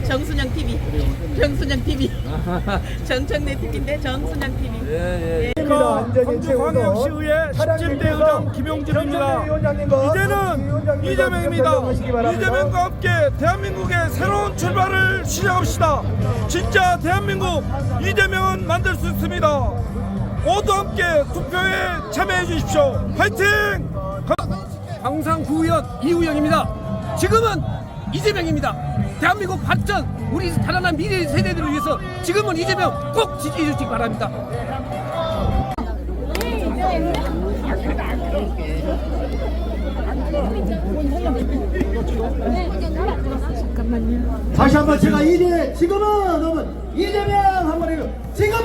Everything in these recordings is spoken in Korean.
정순영 TV. 정순영 TV. 정청래 TV인데 정순영 TV. 예. 광주광역시의회 17대 의장 김용진입니다. 이제는 이재명입니다. 이재명과 함께 대한민국의 새로운 출발을 시작합시다. 진짜 대한민국 이재명은 만들 수 있습니다. 모두 함께 투표에 참여해 주십시오. 화이팅! 광산구의원 이우영입니다. 지금은 이재명입니다. 대한민국 발전, 우리 살아난 미래 세대들을 위해서 지금은 이재명 꼭 지지해 주시기 바랍니다. 다시 한번 제가 지금은 이재명 한번 해요. 지금은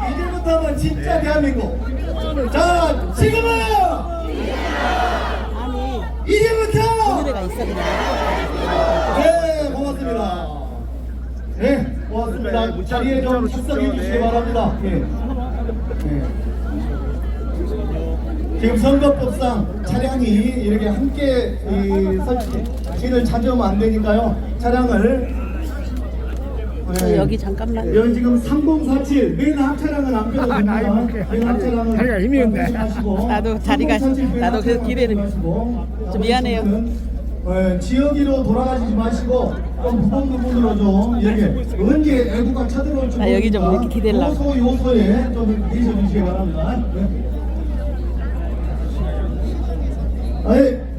이제부터 하면 진짜 대한민국. 자, 지금은 이제부터. 노래가 있었는데. 네, 고맙습니다. 네, 고맙습니다. 자리에 좀 출석해 주시기 바랍니다. 네. 지금 선거법상 차량이 이렇게 함께 설치를 자주 하면 안 되니까요. 차량을 여기 잠깐만. 여기 지금 3047 맨 앞 차량은 안 펴도 됩니다. 맨 앞 차량은 다리가 힘이 없네. 나도 다리가 나도 그 길에는 좀 미안해요. 지역으로 돌아가시지 마시고 좀 부분으로 좀 이렇게 언제 애국가 쳐들어올지 모르니까 여기 좀 이렇게 기대려고. 요소에 좀 계셔주시기 바랍니다.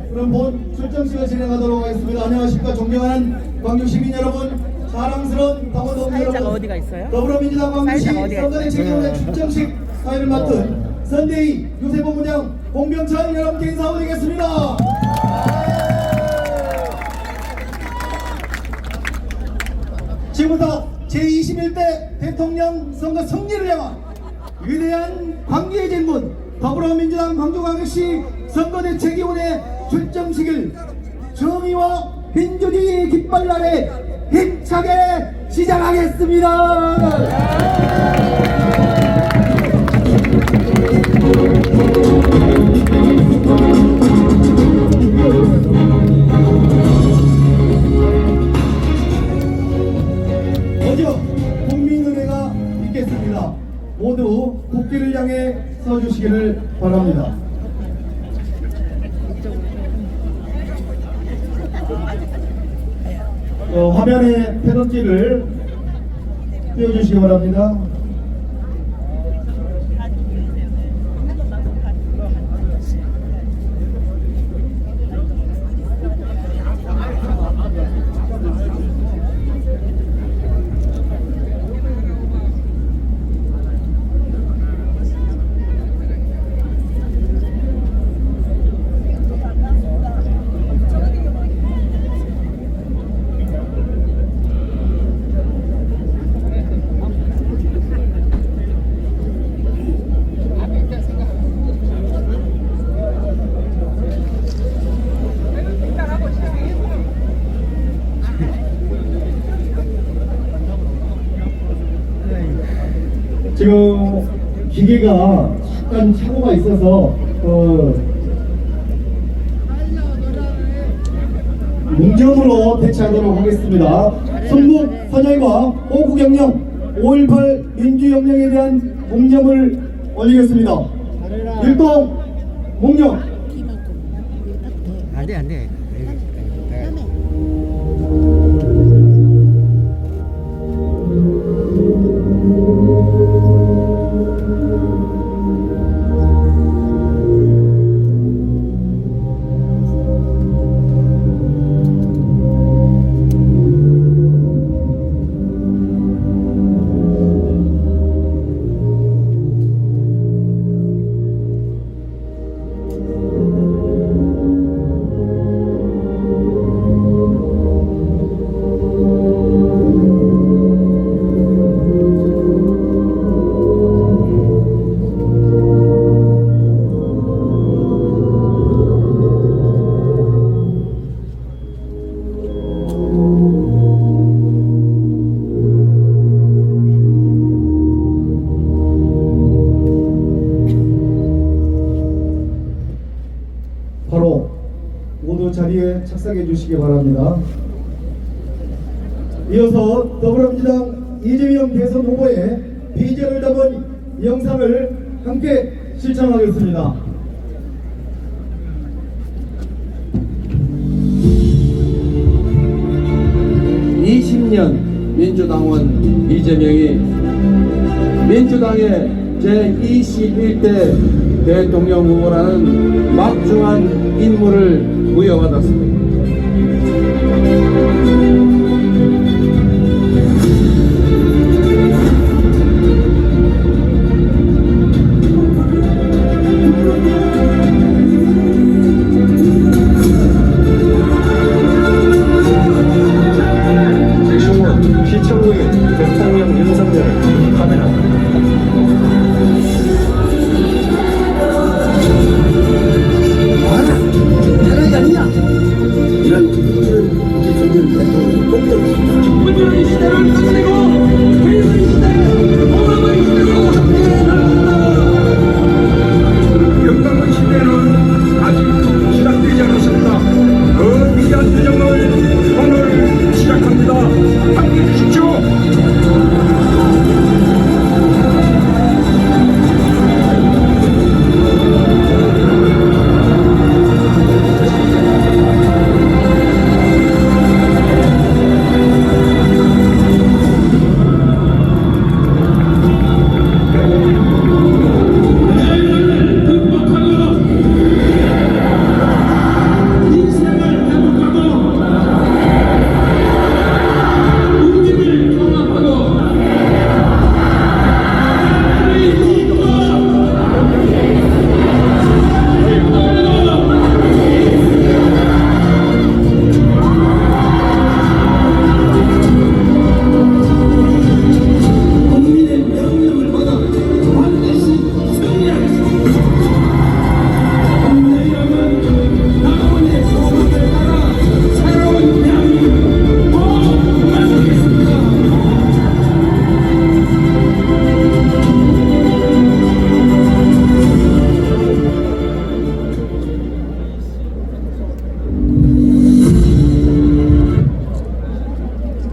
그럼 본 출정식을 진행하도록 하겠습니다. 안녕하십니까. 존경하는 광주 시민 여러분, 사랑스러운 강원도 여러분, 어디가 있어요? 더불어민주당 광주시 사회자가 어디가 선거대 책임의 출정식 사회를 맡은 선대위 유세보 부장 공병찬 여러분께 인사드리겠습니다. 지금부터 제21대 대통령 선거 승리를 향한 위대한 광주의 진문 더불어민주당 광주광역시 선거대책위원회 출정식을 정의와 민주주의의 깃발 아래 힘차게 시작하겠습니다. 먼저 국민은혜가 있겠습니다. 모두 국기를 향해 서주시기를 바랍니다. 화면에 페널티를 띄워주시기 바랍니다. 지금 기계가 약간 착오가 있어서 문점으로 대체하도록 하겠습니다. 성북 선열과 호구경령 5.18 민주혁명에 대한 공념을 올리겠습니다. 일동 공념. 안돼. 모두 자리에 착석해 주시기 바랍니다. 이어서 더불어민주당 이재명 대선 후보의 비전을 담은 영상을 함께 시청하겠습니다. 민주당원 이재명이 민주당의 제21대 대통령 후보라는 막중한 임무를 부여받았습니다. 시청국의 대통령 윤석열 카메라. 대단히 아니냐? 이런 윤석열 대통령 공격입니다. 문제는 이 시대를 끝내고 개인의 시대를 오늘의 시대로 함께 영광의 시대는 아직 시작되지 않았습니다. 그 위대한 여정을 오늘 시작합니다. 함께해 주십시오.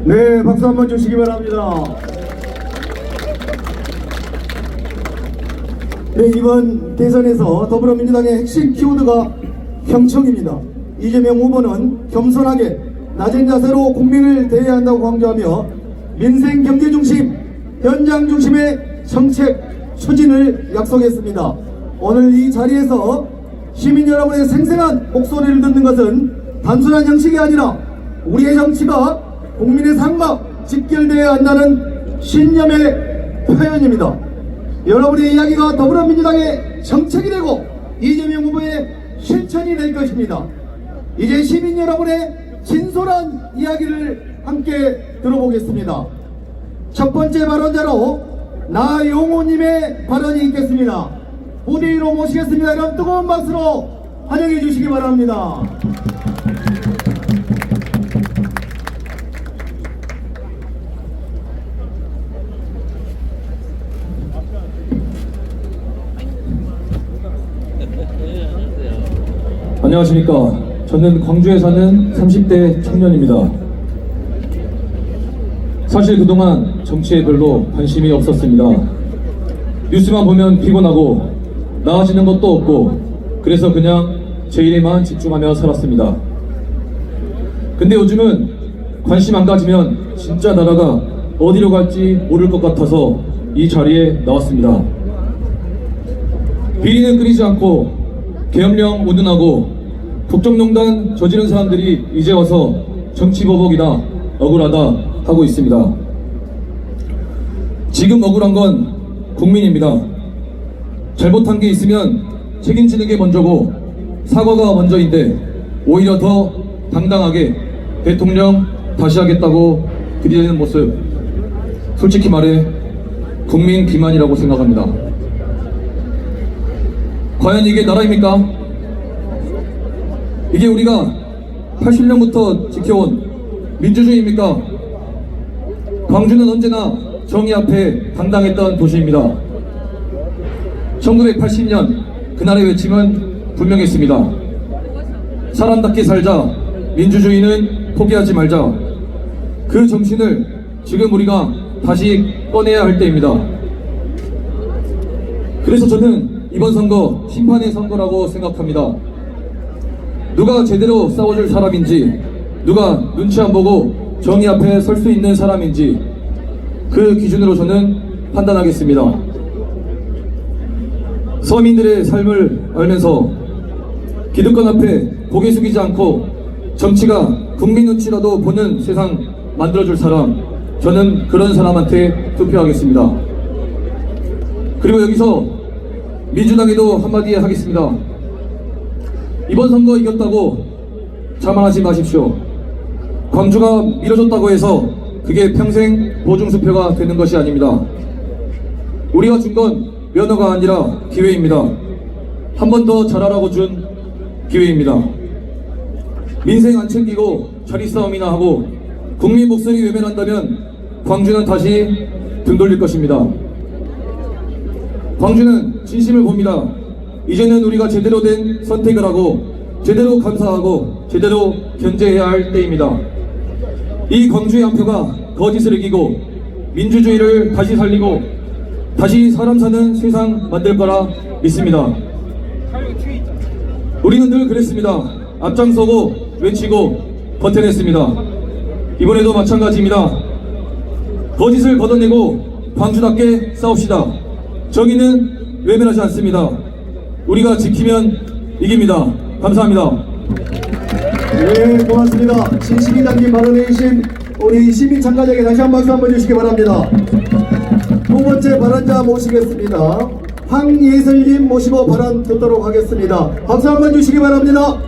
네, 박수 한번 주시기 바랍니다. 네, 이번 대선에서 더불어민주당의 핵심 키워드가 경청입니다. 이재명 후보는 겸손하게 낮은 자세로 국민을 대해야 한다고 강조하며 민생 경제 중심, 현장 중심의 정책 추진을 약속했습니다. 오늘 이 자리에서 시민 여러분의 생생한 목소리를 듣는 것은 단순한 형식이 아니라 우리의 정치가 국민의 삶과 직결되어야 한다는 신념의 표현입니다. 여러분의 이야기가 더불어민주당의 정책이 되고 이재명 후보의 실천이 될 것입니다. 이제 시민 여러분의 진솔한 이야기를 함께 들어보겠습니다. 첫 번째 발언자로 나용호님의 발언이 있겠습니다. 무대 위로 모시겠습니다. 그럼 뜨거운 박수로 환영해 주시기 바랍니다. 안녕하십니까. 저는 광주에 사는 30대 청년입니다. 사실 그동안 정치에 별로 관심이 없었습니다. 뉴스만 보면 피곤하고 나아지는 것도 없고 그래서 그냥 제 일에만 집중하며 살았습니다. 근데 요즘은 관심 안 가지면 진짜 나라가 어디로 갈지 모를 것 같아서 이 자리에 나왔습니다. 비리는 끊이지 않고 계엄령 운운하고 국정농단 저지른 사람들이 이제 와서 정치보복이다 억울하다 하고 있습니다. 지금 억울한 건 국민입니다. 잘못한 게 있으면 책임지는 게 먼저고 사과가 먼저인데 오히려 더 당당하게 대통령 다시 하겠다고 들이대는 모습, 솔직히 말해 국민 기만이라고 생각합니다. 과연 이게 나라입니까? 이게 우리가 80년부터 지켜온 민주주의입니까? 광주는 언제나 정의 앞에 당당했던 도시입니다. 1980년 그날의 외침은 분명했습니다. 사람답게 살자, 민주주의는 포기하지 말자, 그 정신을 지금 우리가 다시 꺼내야 할 때입니다. 그래서 저는 이번 선거 심판의 선거라고 생각합니다. 누가 제대로 싸워줄 사람인지, 누가 눈치 안 보고 정의 앞에 설 수 있는 사람인지 그 기준으로 저는 판단하겠습니다. 서민들의 삶을 알면서 기득권 앞에 고개 숙이지 않고 정치가 국민 눈치라도 보는 세상 만들어줄 사람, 저는 그런 사람한테 투표하겠습니다. 그리고 여기서 민주당에도 한마디 하겠습니다. 이번 선거 이겼다고 자만하지 마십시오. 광주가 밀어줬다고 해서 그게 평생 보증수표가 되는 것이 아닙니다. 우리가 준 건 면허가 아니라 기회입니다. 한 번 더 잘하라고 준 기회입니다. 민생 안 챙기고 자리 싸움이나 하고 국민 목소리 외면한다면 광주는 다시 등 돌릴 것입니다. 광주는 진심을 봅니다. 이제는 우리가 제대로 된 선택을 하고 제대로 감사하고 제대로 견제해야 할 때입니다. 이 광주의 한 표가 거짓을 이기고 민주주의를 다시 살리고 다시 사람 사는 세상 만들 거라 믿습니다. 우리는 늘 그랬습니다. 앞장서고 외치고 버텨냈습니다. 이번에도 마찬가지입니다. 거짓을 걷어내고 광주답게 싸웁시다. 정의는 외면하지 않습니다. 우리가 지키면 이깁니다. 감사합니다. 네, 고맙습니다. 진심이 담긴 발언해 주신 우리 시민 참가자에게 다시 한 박수 한번 주시기 바랍니다. 두 번째 발언자 모시겠습니다. 황예슬님 모시고 발언 듣도록 하겠습니다. 박수 한번 주시기 바랍니다.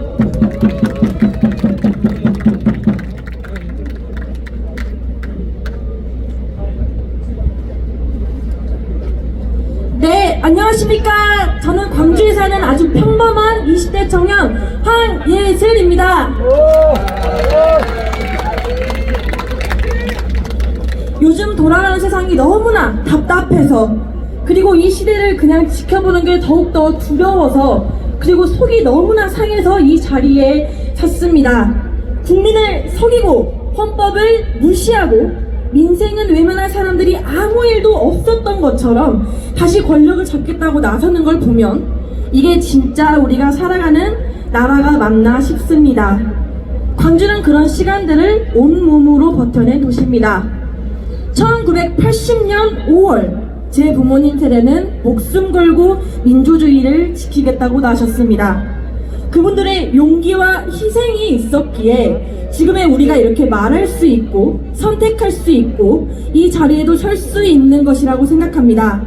네, 안녕하십니까. 저는 광주에 사는 아주 평범한 20대 청년 황예슬입니다. 요즘 돌아가는 세상이 너무나 답답해서, 그리고 이 시대를 그냥 지켜보는 게 더욱더 두려워서, 그리고 속이 너무나 상해서 이 자리에 섰습니다. 국민을 속이고 헌법을 무시하고 민생은 외면한 사람들이 아무 일도 없었던 것처럼 다시 권력을 잡겠다고 나서는 걸 보면 이게 진짜 우리가 살아가는 나라가 맞나 싶습니다. 광주는 그런 시간들을 온몸으로 버텨낸 도시입니다. 1980년 5월 제 부모님 세대는 목숨 걸고 민주주의를 지키겠다고 나셨습니다. 그분들의 용기와 희생이 있었기에 지금의 우리가 이렇게 말할 수 있고 선택할 수 있고 이 자리에도 설 수 있는 것이라고 생각합니다.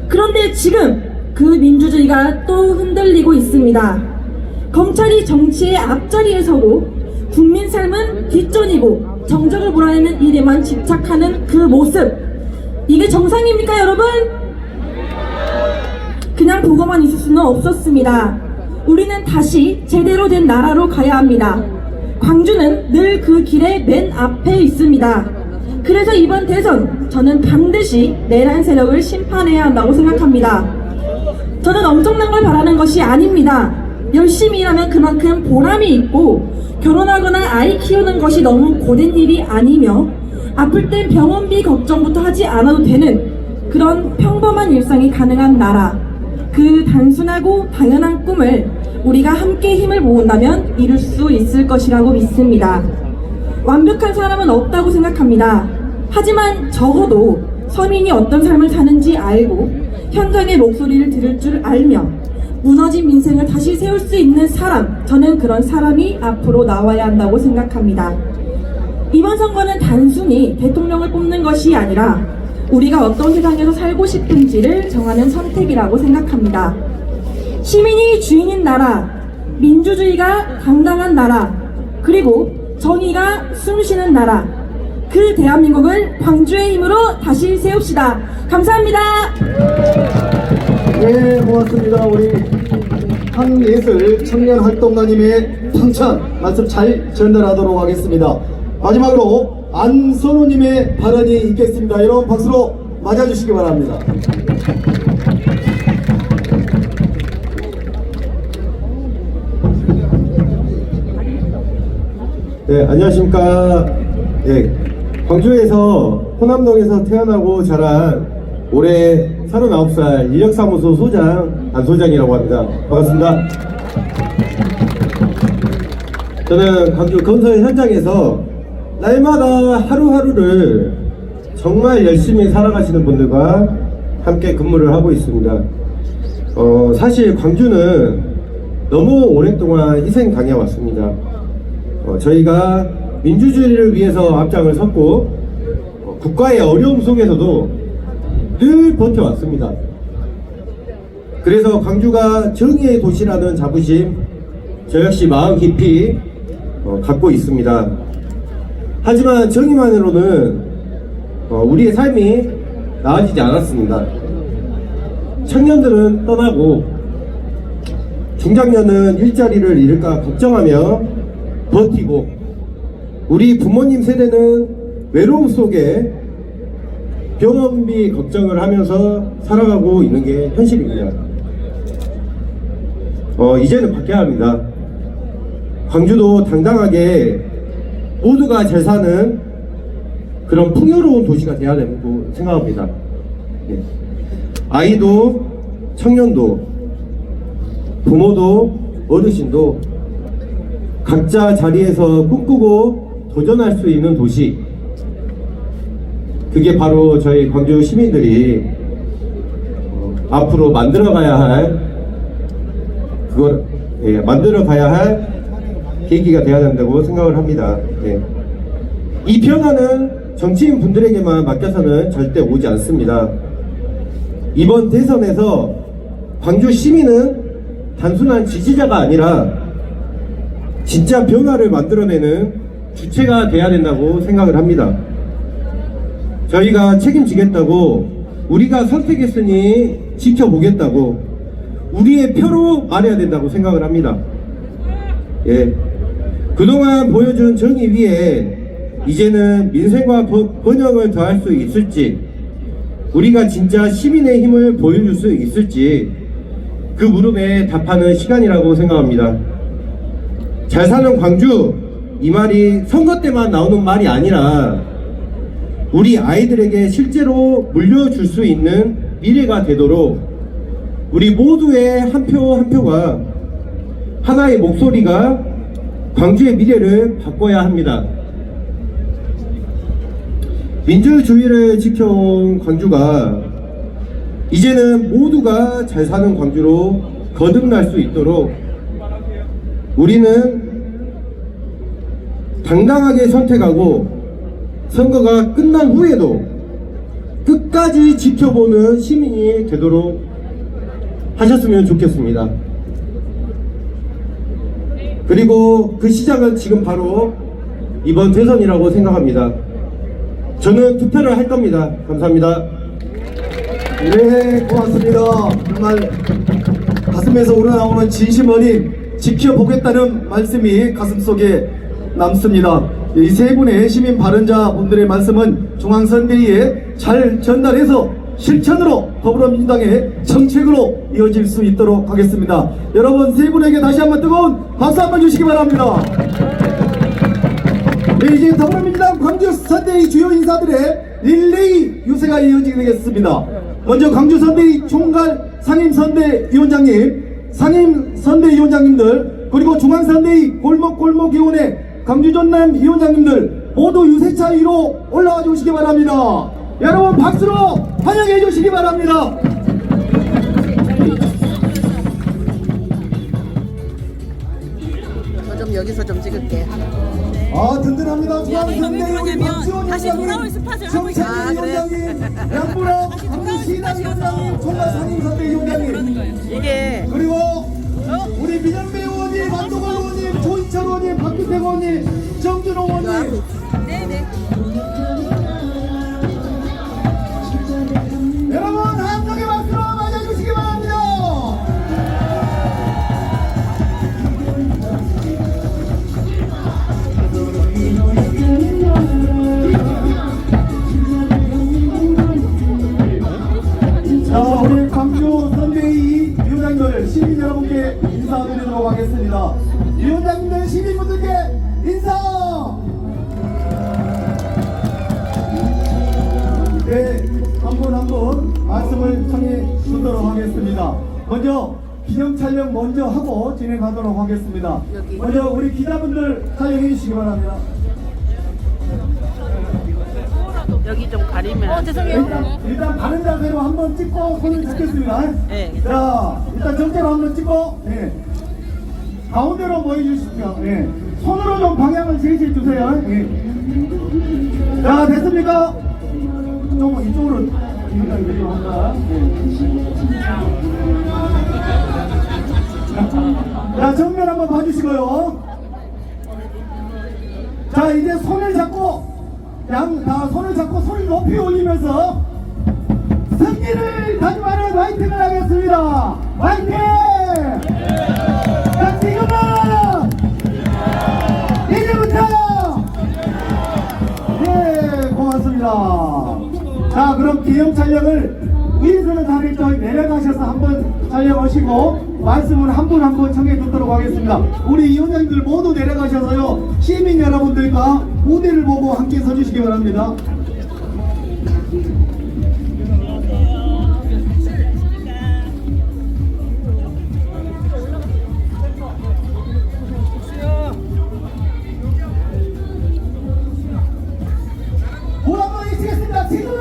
그런데 지금 그 민주주의가 또 흔들리고 있습니다. 검찰이 정치의 앞자리에 서고 국민 삶은 뒷전이고 정적을 몰아내는 일에만 집착하는 그 모습, 이게 정상입니까 여러분? 그냥 보고만 있을 수는 없었습니다. 우리는 다시 제대로 된 나라로 가야 합니다. 광주는 늘 그 길의 맨 앞에 있습니다. 그래서 이번 대선 저는 반드시 내란 세력을 심판해야 한다고 생각합니다. 저는 엄청난 걸 바라는 것이 아닙니다. 열심히 일하면 그만큼 보람이 있고 결혼하거나 아이 키우는 것이 너무 고된 일이 아니며 아플 땐 병원비 걱정부터 하지 않아도 되는 그런 평범한 일상이 가능한 나라, 그 단순하고 당연한 꿈을 우리가 함께 힘을 모은다면 이룰 수 있을 것이라고 믿습니다. 완벽한 사람은 없다고 생각합니다. 하지만 적어도 서민이 어떤 삶을 사는지 알고 현장의 목소리를 들을 줄 알며 무너진 민생을 다시 세울 수 있는 사람, 저는 그런 사람이 앞으로 나와야 한다고 생각합니다. 이번 선거는 단순히 대통령을 뽑는 것이 아니라 우리가 어떤 세상에서 살고 싶은지를 정하는 선택이라고 생각합니다. 시민이 주인인 나라, 민주주의가 당당한 나라, 그리고 정의가 숨쉬는 나라, 그 대한민국을 광주의 힘으로 다시 세웁시다. 감사합니다. 네, 고맙습니다. 우리 황예슬 청년활동가님의 당찬 말씀 잘 전달하도록 하겠습니다. 마지막으로 안선우님의 발언이 있겠습니다. 여러분 박수로 맞아주시기 바랍니다. 네, 안녕하십니까. 네, 광주에서 호남동에서 태어나고 자란 올해 39살 인력사무소 소장 안소장이라고 합니다. 반갑습니다. 저는 광주 건설 현장에서 날마다 하루하루를 정말 열심히 살아가시는 분들과 함께 근무를 하고 있습니다. 사실 광주는 너무 오랫동안 희생당해 왔습니다. 저희가 민주주의를 위해서 앞장을 섰고 국가의 어려움 속에서도 늘 버텨왔습니다. 그래서 광주가 정의의 도시라는 자부심 저 역시 마음 깊이 갖고 있습니다. 하지만 정의만으로는 우리의 삶이 나아지지 않았습니다. 청년들은 떠나고 중장년은 일자리를 잃을까 걱정하며 버티고 우리 부모님 세대는 외로움 속에 병원비 걱정을 하면서 살아가고 있는 게 현실입니다. 이제는 바뀌어야 합니다. 광주도 당당하게 모두가 잘 사는 그런 풍요로운 도시가 되어야 된다고 생각합니다. 네. 아이도 청년도 부모도 어르신도 각자 자리에서 꿈꾸고 도전할 수 있는 도시, 그게 바로 저희 광주 시민들이 앞으로 만들어가야 할 계기가 되어야 된다고 생각을 합니다. 네. 이 변화는 정치인 분들에게만 맡겨서는 절대 오지 않습니다. 이번 대선에서 광주 시민은 단순한 지지자가 아니라 진짜 변화를 만들어내는 주체가 돼야 된다고 생각을 합니다. 저희가 책임지겠다고, 우리가 선택했으니 지켜보겠다고, 우리의 표로 말해야 된다고 생각을 합니다. 예. 그동안 보여준 정의 위에 이제는 민생과 번영을 더할 수 있을지, 우리가 진짜 시민의 힘을 보여줄 수 있을지 그 물음에 답하는 시간이라고 생각합니다. 잘 사는 광주, 이 말이 선거 때만 나오는 말이 아니라 우리 아이들에게 실제로 물려줄 수 있는 미래가 되도록 우리 모두의 한 표 한 표가 하나의 목소리가 광주의 미래를 바꿔야 합니다. 민주주의를 지켜온 광주가 이제는 모두가 잘 사는 광주로 거듭날 수 있도록 우리는 당당하게 선택하고 선거가 끝난 후에도 끝까지 지켜보는 시민이 되도록 하셨으면 좋겠습니다. 그리고 그 시작은 지금 바로 이번 대선이라고 생각합니다. 저는 투표를 할 겁니다. 감사합니다. 네, 고맙습니다. 정말 가슴에서 우러나오는 진심 어린 지켜보겠다는 말씀이 가슴속에 남습니다. 이 세 분의 시민 발언자 분들의 말씀은 중앙선대위에 잘 전달해서 실천으로 더불어민주당의 정책으로 이어질 수 있도록 하겠습니다. 여러분 세 분에게 다시 한번 뜨거운 박수 한번 주시기 바랍니다. 네, 이제 더불어민주당 광주선대위 주요 인사들의 릴레이 유세가 이어지게 되겠습니다. 먼저 광주선대위 총괄 상임선대위원장님, 상임선대위원장님들, 그리고 중앙선대위 골목골목위원회 광주전남 위원장님들 모두 유세차 위로 올라와 주시기 바랍니다. 여러분 박수로 환영해 주시기 바랍니다. 저 좀 여기서 좀 찍을게. 아, 든든합니다. 중앙선대위 다시 돌아올 스팟을 하고 있어요. 위원장님, 양부랑 광주시당 위원장님, 총괄 상임선대위 위원장님, 이게 그리고 우리 민현배 의원님, 만도걸 의원님, 조인철 의원님, 박규택 의원님, 정준호 의원님. 네네. 여러분 함성의 박수로 맞아주시기 바랍니다. 자, 우리 광주 선대위 위원장님들, 시민 여러분께 인사드리도록 하겠습니다. 위원장님들, 시민분들께 인사! 말씀을 청해 듣도록 하겠습니다. 먼저 기념 촬영 먼저 하고 진행하도록 하겠습니다. 먼저 우리 기자분들 촬영해 주시기 바랍니다. 여기 좀 가리면. 일단 바른 자세로 한번 찍고 손을 잡겠습니다. 네. 자, 일단 정체로 한번 찍고, 예. 가운데로 모여주십시오. 예. 손으로 좀 방향을 제시해 주세요. 예. 자, 됐습니까? 좀 이쪽으로 이쪽으로 한다. 예. 자, 정면 한번 봐주시고요. 자, 이제 손을 잡고 다 손을 잡고 손을 높이 올리면서 승리를 다짐하는 화이팅을 하겠습니다. 화이팅! 자, 지금은 이제부터 네, 고맙습니다. 자, 그럼 기념 촬영을 위에서는 다들 저 내려가셔서 한번 촬영하시고 말씀을 한 분 한 분 청해 듣도록 하겠습니다. 우리 위원장님들 모두 내려가셔서요 시민 여러분들과 무대를 보고 함께 서주시기 바랍니다. 뭐 한번 외치겠습니다. 지금은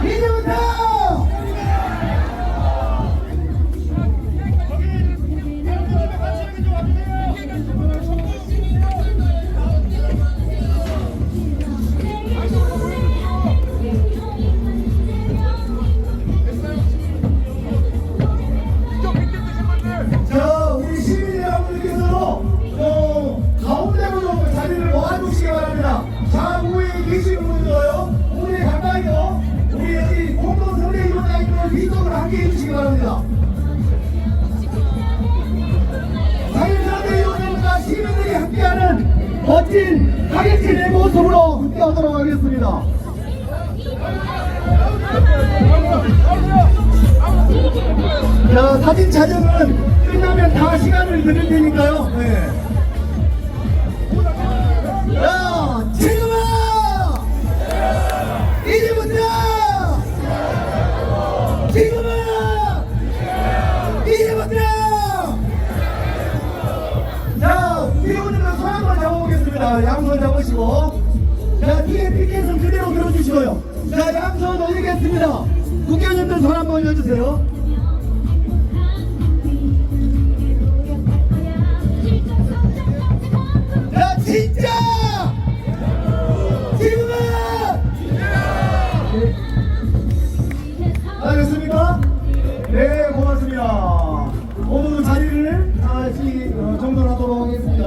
이제부터 자, 우리 시민 여러분들께서도 가운데로 좀 자리를 모아주시기 바랍니다. 좌우에 계신 분들도요, 우리 가까이요, 우리 여기 공동선대 위원장님들 위쪽으로 함께 해주시기 바랍니다. 자유선대 위원장님과 시민들이 함께하는 멋진 가겠진의 모습으로 함께하도록 하겠습니다. 자, 사진 촬영은 끝나면 다 시간을 드릴 테니까요. 네. 자, 지금은 이제부터 지금은 이제부터 자, 위원님들 손 한번 잡아보겠습니다. 양손 잡으시고 자, 뒤에 피켓은 그대로 들어주시고요. 자, 양손 올리겠습니다. 국회의원님들 손 한번 올려주세요. 자, 진짜 지금은 알겠습니까? 네, 고맙습니다. 모두 자리를 다시 정돈하도록 하겠습니다.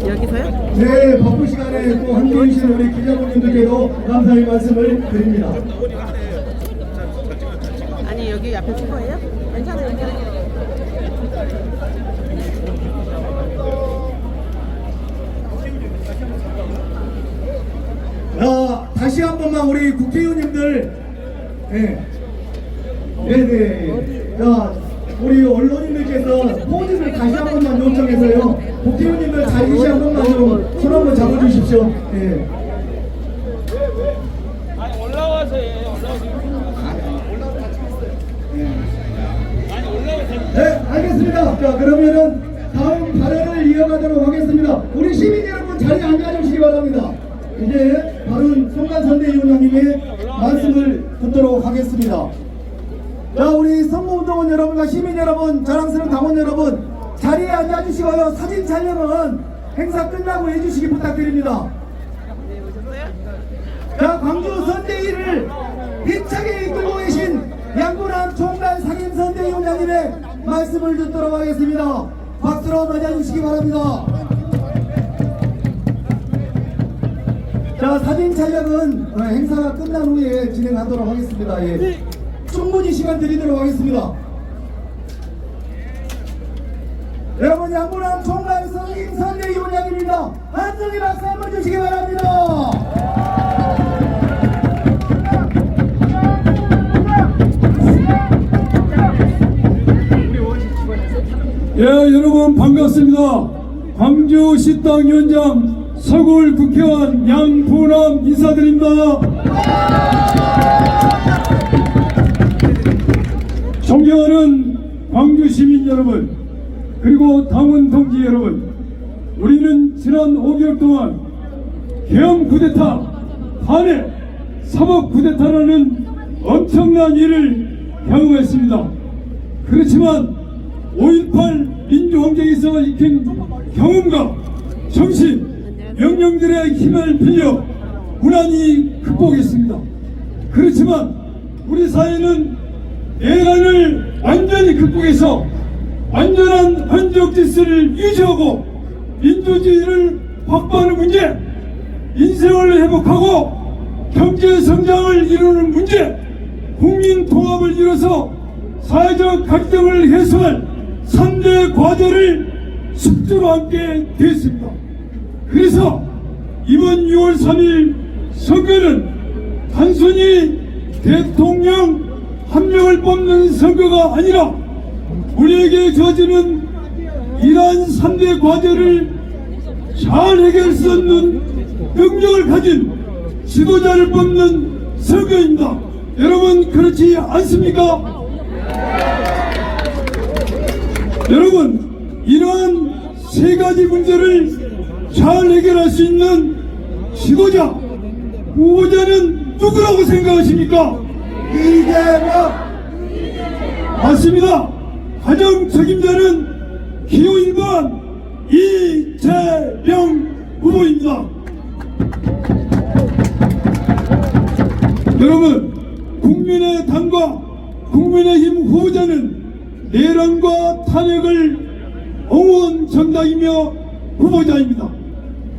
여기서요? 네, 바쁜 시간에 또 함께 해주신 우리 기자분들께도 감사의 말씀을 드립니다. 아니 여기 앞에 찍어요? 괜찮아요. 괜찮아요. 다시 한 번만 우리 국회의원님들, 네네. 자, 우리 언론인들께서 포즈를 다시 한 번만 요청해서요. 국회의원님들 다시 한 번만 좀 손 한번 잡아주십시오. 네. 올라와서 해. 네, 알겠습니다. 자, 그러면은 다음 발언을 이어가도록 하겠습니다. 우리 시민 여러분 자리에 앉아주시기 바랍니다. 이제 바로 송관선대위원장님의 말씀을 듣도록 하겠습니다. 자, 우리 선거운동원 여러분과 시민 여러분, 자랑스러운 당원 여러분, 자리에 앉아주시고요. 사진 촬영은 행사 끝나고 해주시기 부탁드립니다. 자, 광주 선대위를 힘차게 이끌고 계신 양구남 총괄 상임선대위원장님의 말씀을 듣도록 하겠습니다. 박수로 맞아주시기 바랍니다. 자, 사진 촬영은 행사가 끝난 후에 진행하도록 하겠습니다. 예. 충분히 시간 드리도록 하겠습니다. 여러분, 양구남 총괄 김선대 위원장입니다. 한성희 박수 한번 주시기 바랍니다. 예, 여러분 반갑습니다. 광주시당위원장 서울 국회의원 양부남 인사드립니다. 존경하는 광주 시민 여러분, 그리고 당원 동지 여러분, 우리는 지난 5개월 동안 계엄 쿠데타, 탄핵, 사법 쿠데타라는 엄청난 일을 경험했습니다. 그렇지만 5.18 민주항쟁에서 익힌 경험과 정신, 명령들의 힘을 빌려 무난히 극복했습니다. 그렇지만 우리 사회는 내란을 완전히 극복해서 완전한 헌정 질서를 유지하고 민주주의를 확보하는 문제, 인생을 회복하고 경제 성장을 이루는 문제, 국민 통합을 이뤄서 사회적 갈등을 해소할 3대 과제를 숙제로 함께 됐습니다. 그래서 이번 6월 3일 선거는 단순히 대통령 한 명을 뽑는 선거가 아니라 우리에게 주어지는 이러한 3대 과제를 잘 해결할 수 있는 능력을 가진 지도자를 뽑는 선거입니다. 여러분 그렇지 않습니까? 여러분, 이러한 세 가지 문제를 잘 해결할 수 있는 지도자, 후보자는 누구라고 생각하십니까? 이재명! 맞습니다. 가장 책임자는 기호 1번 이재명 후보입니다. 여러분, 국민의 당과 국민의힘 후보자는 내란과 탄핵을 옹호한 정당이며 후보자입니다.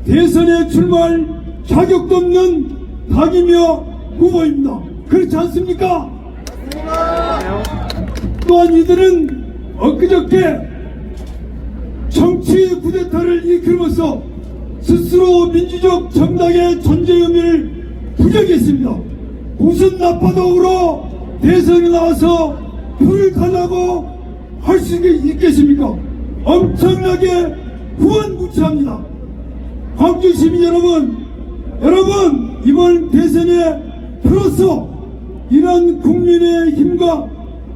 대선에 출마할 자격도 없는 당이며 후보입니다. 그렇지 않습니까? 또한 이들은 엊그저께 정치 쿠데타를 일으킴으로써 스스로 민주적 정당의 존재 의미를 부정했습니다. 무슨 나파덕으로 대선에 나와서 표를 달라고 할 수 있겠습니까? 엄청나게 후원무치합니다. 광주 시민 여러분, 이번 대선에 표로서 이런 국민의 힘과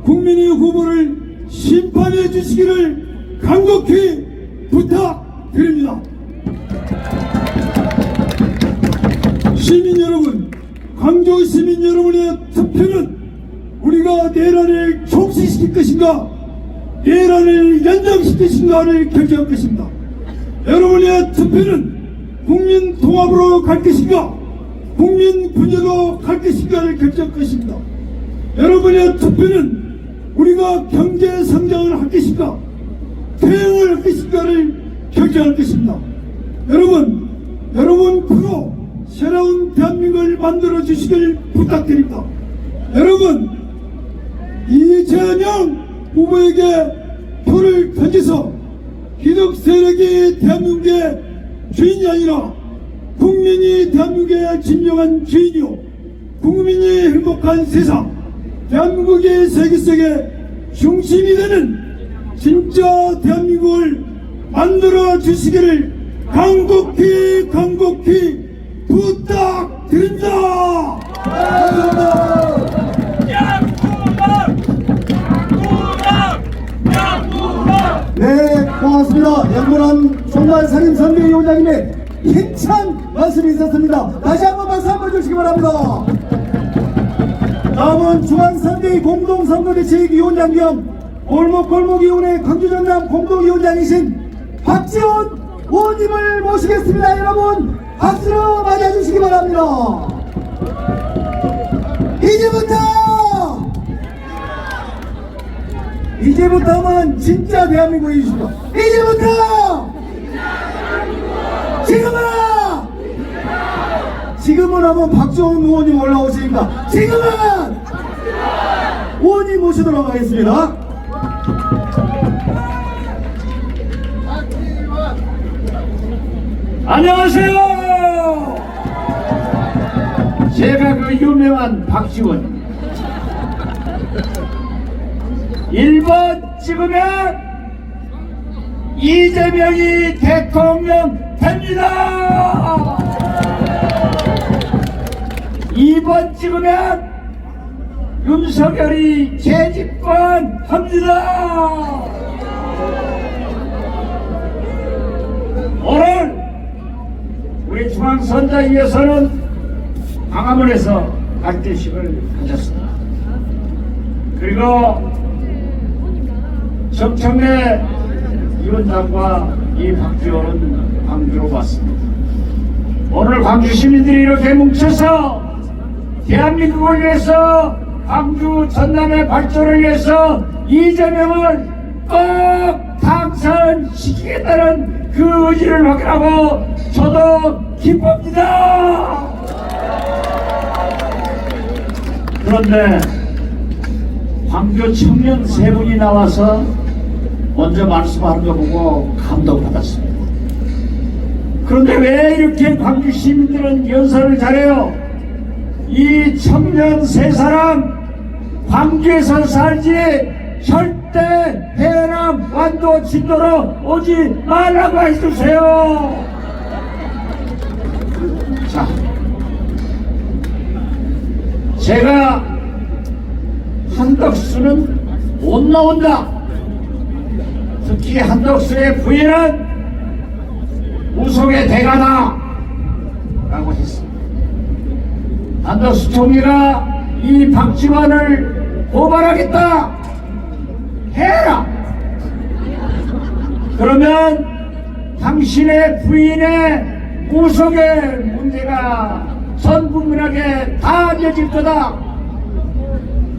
국민의 후보를 심판해 주시기를 간곡히 부탁드립니다. 시민 여러분, 광주 시민 여러분의 투표는 우리가 내란을 종식시킬 것인가, 내란을 연장시킬 것인가를 결정할 것입니다. 여러분의 투표는 국민 통합으로 갈 것인가, 국민 분열로 갈 것인가를 결정할 것입니다. 여러분의 투표는 우리가 경제 성장을 할 것인가, 퇴행을 할 것인가를 결정할 것입니다. 여러분 프로 새로운 대한민국을 만들어 주시길 부탁드립니다. 여러분, 이재명 후보에게 표를 던져서 기득 세력이 대한민국의 주인이 아니라 국민이 대한민국의 진정한 주인이요, 국민이 행복한 세상, 대한민국의 세계 속의 중심이 되는 진짜 대한민국을 만들어 주시기를 간곡히 부탁드립니다. 네, 고맙습니다. 양보남 총괄상임선대위원장님의 힘찬 말씀이 있었습니다. 다시 한번 박수 한번 주시기 바랍니다. 다음은 중앙선대위 공동선거대책위원장 겸 골목골목위원회 광주전남 공동위원장이신 박지원 의원님을 모시겠습니다. 여러분 박수로 맞아주시기 바랍니다. 이제부터는 진짜 대한민국이 주십니다. 이제부터 지금은 한번 박지원 의원님 올라오시니까 지금은 의원님 모시도록 하겠습니다. 안녕하세요. 제가 그 유명한 박지원입니다. 1번 찍으면 이재명이 대통령 됩니다. 2번 찍으면 윤석열이 재집권 합니다. 오늘 우리 중앙선대위에서는 광화문에서 갈대식을 가졌습니다. 그리고 정청래 위원장과 이 박지원은 광주로 왔습니다. 오늘 광주 시민들이 이렇게 뭉쳐서 대한민국을 위해서 광주 전남의 발전을 위해서 이재명을 꼭 당선시키겠다는 그 의지를 확인하고 저도 기쁩니다. 그런데 광주 청년 세 분이 나와서 먼저 말씀하는 거 보고 감동받았습니다. 그런데 왜 이렇게 광주 시민들은 연설을 잘해요? 이 청년 세 사람 광주에서 살지 절대 해남 완도 진도로 오지 말라고 해주세요. 자, 제가 한덕수는 못 나온다. 특히 한덕수의 부인은 우속의 대가다 라고 했습니다. 한덕수 총리가 이 박지원을 고발하겠다 해라. 그러면 당신의 부인의 우속의 문제가 전 국민에게 다 알려질 거다.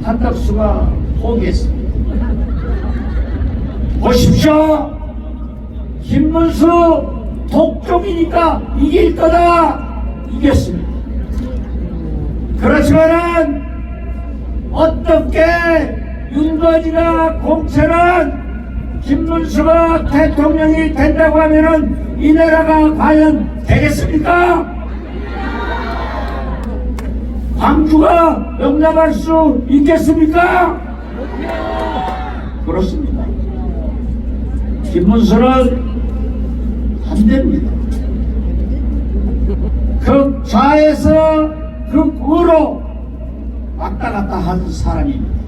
한덕수가 포기했습니다. 보십시오. 김문수 독종이니까 이길 거다. 이겼습니다. 그렇지만은 어떻게 윤거지가 공천한 김문수가 대통령이 된다고 하면은 이 나라가 과연 되겠습니까? 광주가 용납할 수 있겠습니까? 그렇습니다. 김문수는 안 됩니다. 극좌에서 극우로 왔다 갔다 하는 사람입니다.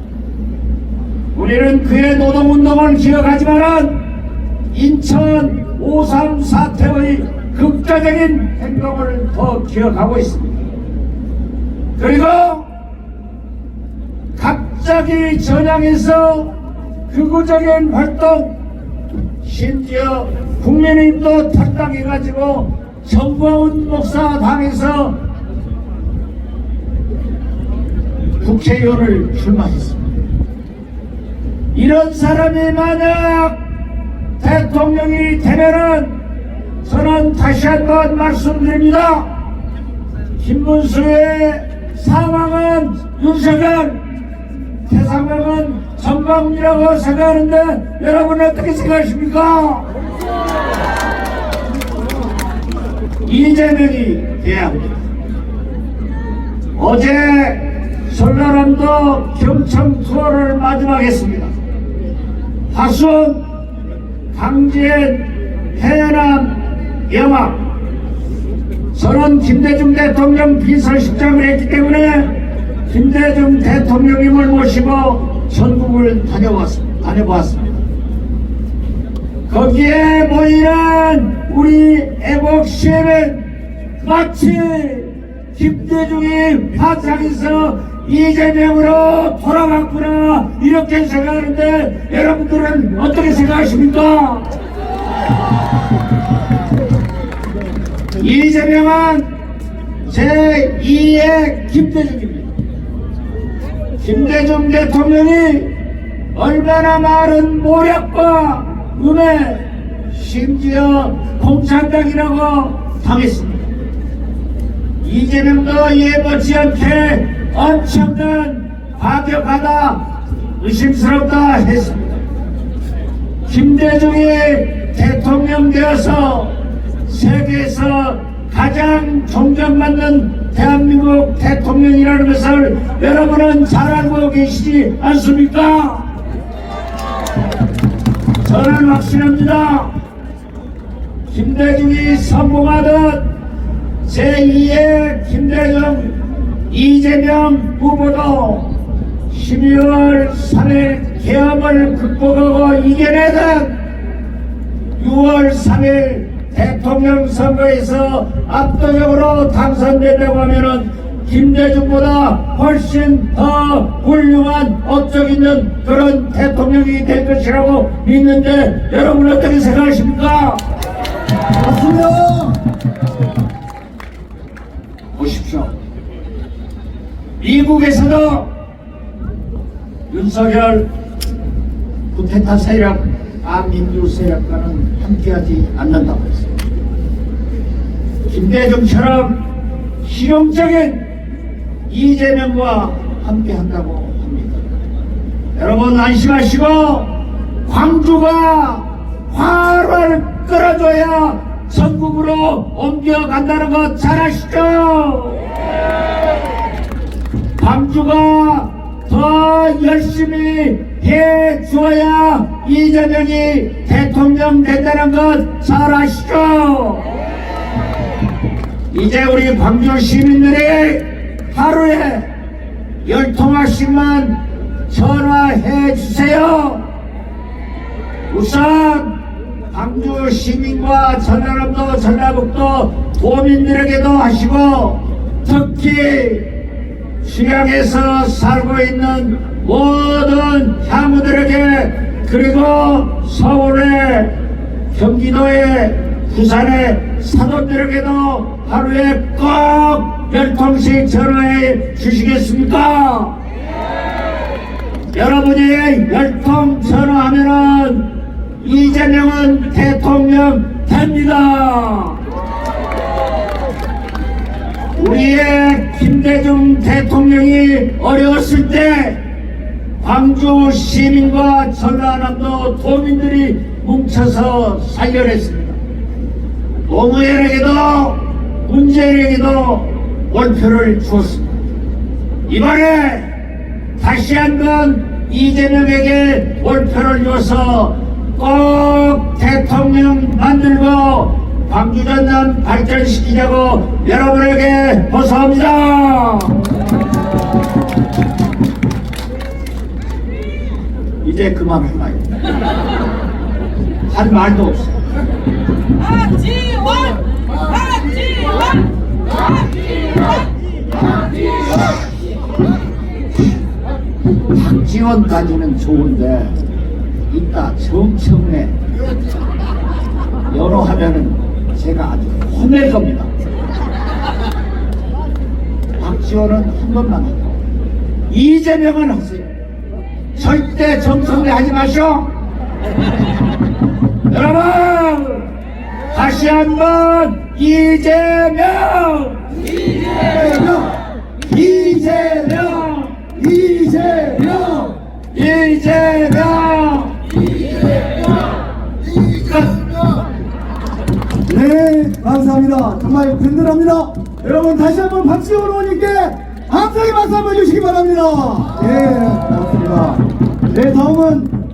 우리는 그의 노동운동을 기억하지만은 인천 5.3 사태의 극자적인 행동을 더 기억하고 있습니다. 그리고 갑자기 전향해서 극우적인 활동, 심지어 국민의힘도 탈당해가지고 정광훈 목사 당에서 국회의원을 출마했습니다. 이런 사람이 만약 대통령이 되면은 저는 다시 한번 말씀드립니다. 김문수의 상황은 윤석열, 대상황은 정광훈이라고 생각하는데 여러분은 어떻게 생각하십니까? 이재명이 돼야 합니다. 어제 전라남도 경청 투어를 마지막했습니다. 화순, 강진, 해남, 영암. 저는 김대중 대통령 비서실장을 했기 때문에 김대중 대통령님을 모시고 전국을 다녀보았습니다. 거기에 모이는 우리 애국 시민 마치 김대중이 화창에서 이재명으로 돌아갔구나 이렇게 생각하는데 여러분들은 어떻게 생각하십니까? 이재명은 제2의 김대중입니다. 김대중 대통령이 얼마나 많은 모략과 음해, 심지어 공산당이라고 당했습니다. 이재명도 예보치 않게 엄청난 과격하다, 의심스럽다 했습니다. 김대중이 대통령 되어서 세계에서 가장 존경받는 대한민국 대통령이라는 것을 여러분은 잘 알고 계시지 않습니까? 저는 확신합니다. 김대중이 성공하듯 제2의 김대중 이재명 후보도 12월 3일 계엄을 극복하고 이겨내듯 6월 3일 대통령 선거에서 압도적으로 당선된다고 하면은 김대중보다 훨씬 더 훌륭한 업적 있는 그런 대통령이 될 것이라고 믿는데 여러분 어떻게 생각하십니까? 맞습니다. 보십시오. 미국에서도 윤석열 쿠데타 세력, 반민주 세력과는 함께하지 않는다고 했습니다. 김대중처럼 실용적인 이재명과 함께한다고 합니다. 여러분 안심하시고 광주가 화를 끌어줘야 전국으로 옮겨간다는 것 잘 아시죠? 광주가 더 열심히 해줘야 이재명이 대통령 된다는 것 잘 아시죠? 이제 우리 광주 시민들이 하루에 10통화씩만 전화해 주세요. 우선 광주 시민과 전라남도, 전라북도 도민들에게도 하시고 특히 식양에서 살고 있는 모든 향우들에게 그리고 서울에 경기도에 부산의 사돈들에게도 하루에 꼭 10통씩 전화해 주시겠습니까? 여러분이 10통 전화하면은 이재명은 대통령 됩니다. 우리의 김대중 대통령이 어려웠을 때 광주 시민과 전라남도 도민들이 뭉쳐서 살려냈습니다. 노무현에게도 문재인에게도 월표를 주었습니다. 이번에 다시 한번 이재명에게 월표를 줘서 꼭 대통령 만들고 광주 전남 발전시키자고 여러분에게 호소합니다. 이제 그만할까요? 할 말도 없어요. 박지원! 박지원! 박지원까지는 좋은데 이따 정청래 연호하면은 제가 아주 혼낼 겁니다. 박지원은 한 번만 하고 이재명은 하세요. 절대 정청래 하지 마시오. 여러분 다시 한번 이재명 이재명 이재명 이재명 이재명 네, 감사합니다. 정말 든든합니다. 여러분 다시 한번 박지원 의원님께 함성의 박수 한번 주시기 바랍니다. 네, 고맙습니다. 네, 다음은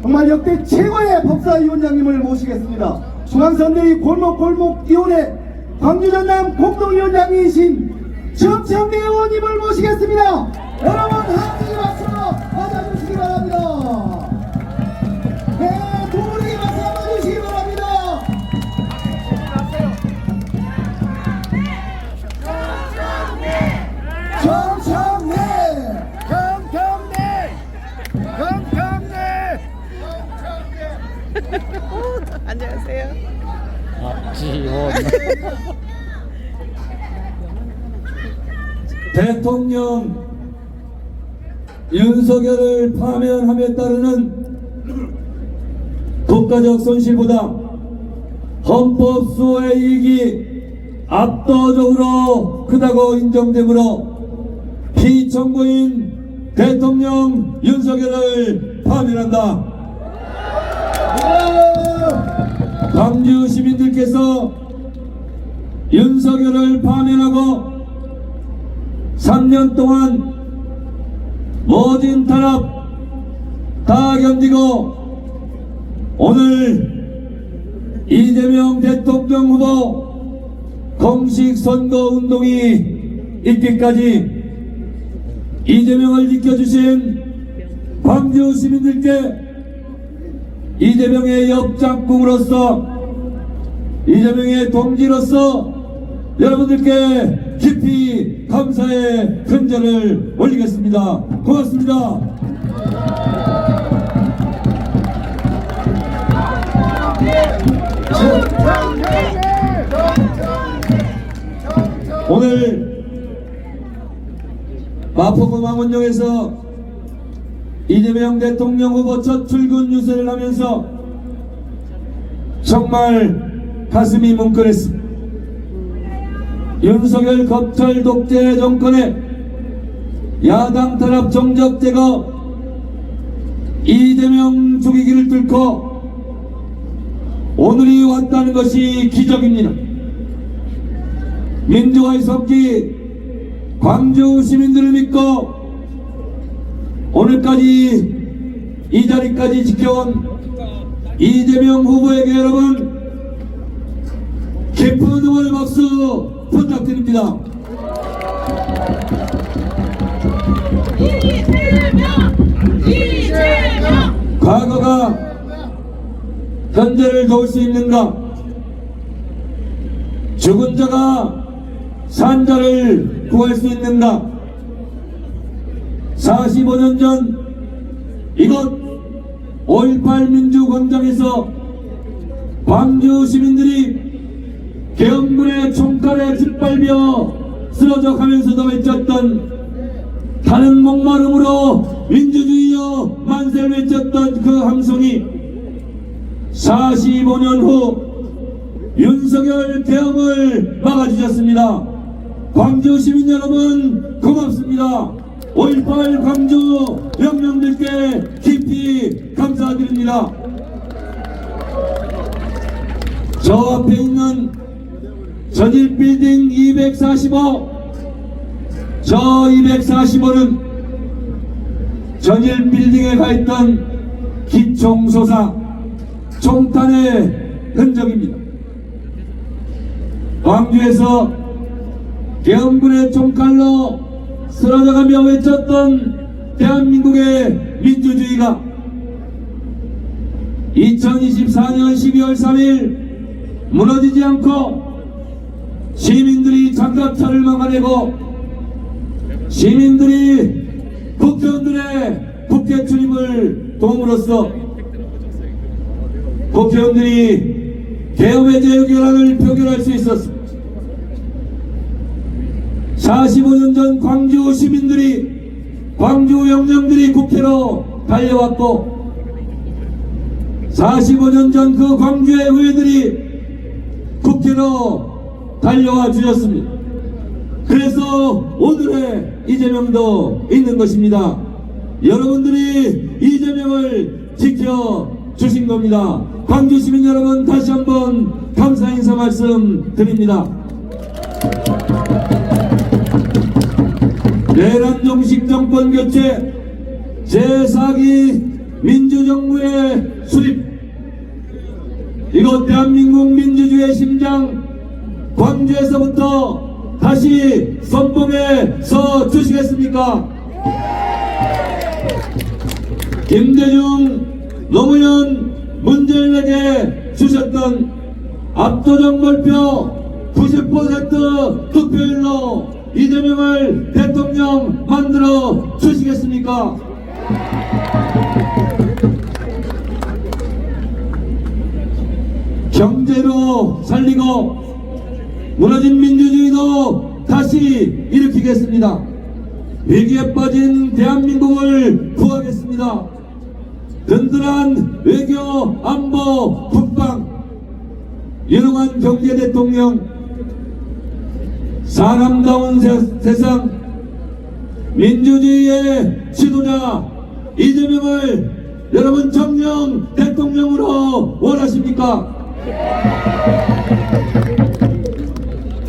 정말 역대 최고의 법사위원장님을 모시겠습니다. 중앙선대위 골목골목위원회 광주 전남 공동위원장이신 정청래 의원님을 모시겠습니다. 여러분 함성의 박수로 맞아주시기 바랍니다. 네, 두 분에게 박수 한번 주시기 바랍니다. 정청래! 안녕하세요. 대통령 윤석열을 파면함에 따르는 국가적 손실보다 헌법 수호의 이익이 압도적으로 크다고 인정되므로 피청구인 대통령 윤석열을 파면한다. 광주 시민들께서 윤석열을 파면하고 3년 동안 모진 탄압 다 견디고 오늘 이재명 대통령 후보 공식 선거 운동이 있기까지 이재명을 지켜주신 광주 시민들께 이재명의 옆짝꿍으로서 이재명의 동지로서 여러분들께 깊이 감사의 큰절을 올리겠습니다. 고맙습니다. 오늘 마포구 망원동에서 이재명 대통령 후보 첫 출근 유세를 하면서 정말 가슴이 뭉클했습니다. 윤석열 검찰 독재 정권의 야당 탄압 정적 제거 이재명 죽이기를 뚫고 오늘이 왔다는 것이 기적입니다. 민주화의 성기 광주 시민들을 믿고 오늘까지 이 자리까지 지켜온 이재명 후보에게 여러분 깊은 응원 박수 부탁드립니다. 이재명! 과거가 현재를 도울 수 있는가? 죽은 자가 산 자를 구할 수 있는가? 45년 전 이곳 5.18 민주광장에서 광주 시민들이 계엄군의 총칼에 짓밟혀 쓰러져 가면서도 외쳤던 타는 목마름으로 민주주의여 만세를 외쳤던 그 함성이 45년 후 윤석열 계엄을 막아주셨습니다. 광주 시민 여러분 고맙습니다. 5.18 광주 영령들께 깊이 감사드립니다. 저 앞에 있는 전일빌딩 245, 저 245는 전일빌딩에 가 있던 기총소사 총탄의 흔적입니다. 광주에서 계엄군의 총칼로 쓰러져가며 외쳤던 대한민국의 민주주의가 2024년 12월 3일 무너지지 않고 시민들이 장갑차를 막아내고 시민들이 국회의원들의 국회 출입을 도움으로써 국회의원들이 계엄의 재결안을 표결할 수 있었습니다. 45년 전 광주 시민들이 광주 영령들이 국회로 달려왔고 45년 전 그 광주의 의회들이 국회로 달려와 주셨습니다. 그래서 오늘의 이재명도 있는 것입니다. 여러분들이 이재명을 지켜주신 겁니다. 광주 시민 여러분 다시 한번 감사 인사 말씀드립니다. 내란 종식 정권 교체 제4기 민주정부의 수립 이곳 대한민국 민주주의의 심장 광주에서부터 다시 선봉에 서 주시겠습니까? 김대중, 노무현, 문재인에게 주셨던 압도적 몰표 90% 득표율로 이재명을 대통령 만들어 주시겠습니까? 경제로 살리고 무너진 민주주의도 다시 일으키겠습니다. 위기에 빠진 대한민국을 구하겠습니다. 든든한 외교, 안보, 국방, 유능한 경제 대통령, 사람다운 세상, 민주주의의 지도자 이재명을 여러분 정령 대통령으로 원하십니까?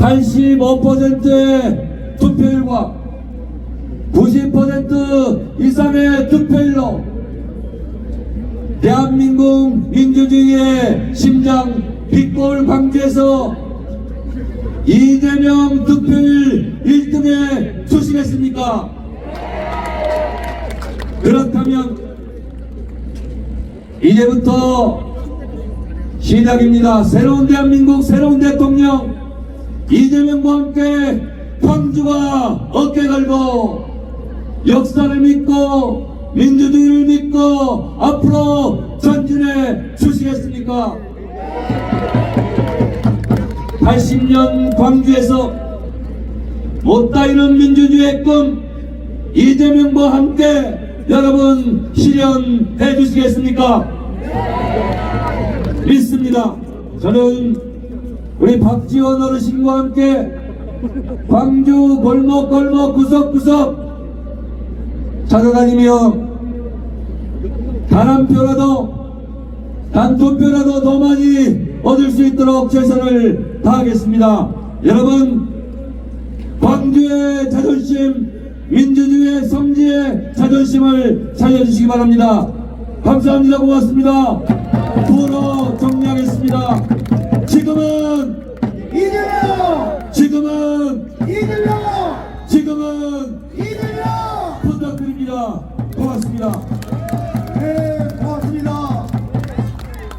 85%의 투표율과 90% 이상의 투표율로 대한민국 민주주의의 심장 빛골 광주에서 이재명 득표율 1등에 수식했습니까? 그렇다면 이제부터 시작입니다. 새로운 대한민국 새로운 대통령 이재명과 함께 광주가 어깨 걸고 역사를 믿고 민주주의를 믿고 앞으로 전진해 주시겠습니까? 80년 광주에서 못다 이룬 민주주의의 꿈 이재명과 함께 여러분 실현해 주시겠습니까? 믿습니다. 저는 우리 박지원 어르신과 함께 광주 골목골목 구석구석 찾아다니며 단 한 표라도 단 2표라도 더 많이 얻을 수 있도록 최선을 다하겠습니다. 여러분 광주의 자존심 민주주의의 성지의 자존심을 살려주시기 바랍니다. 감사합니다. 고맙습니다. 도로 정리하겠습니다. 지금은 이재명! 지금은 이재명! 지금은 이재명! 부탁드립니다. 고맙습니다. 네, 고맙습니다.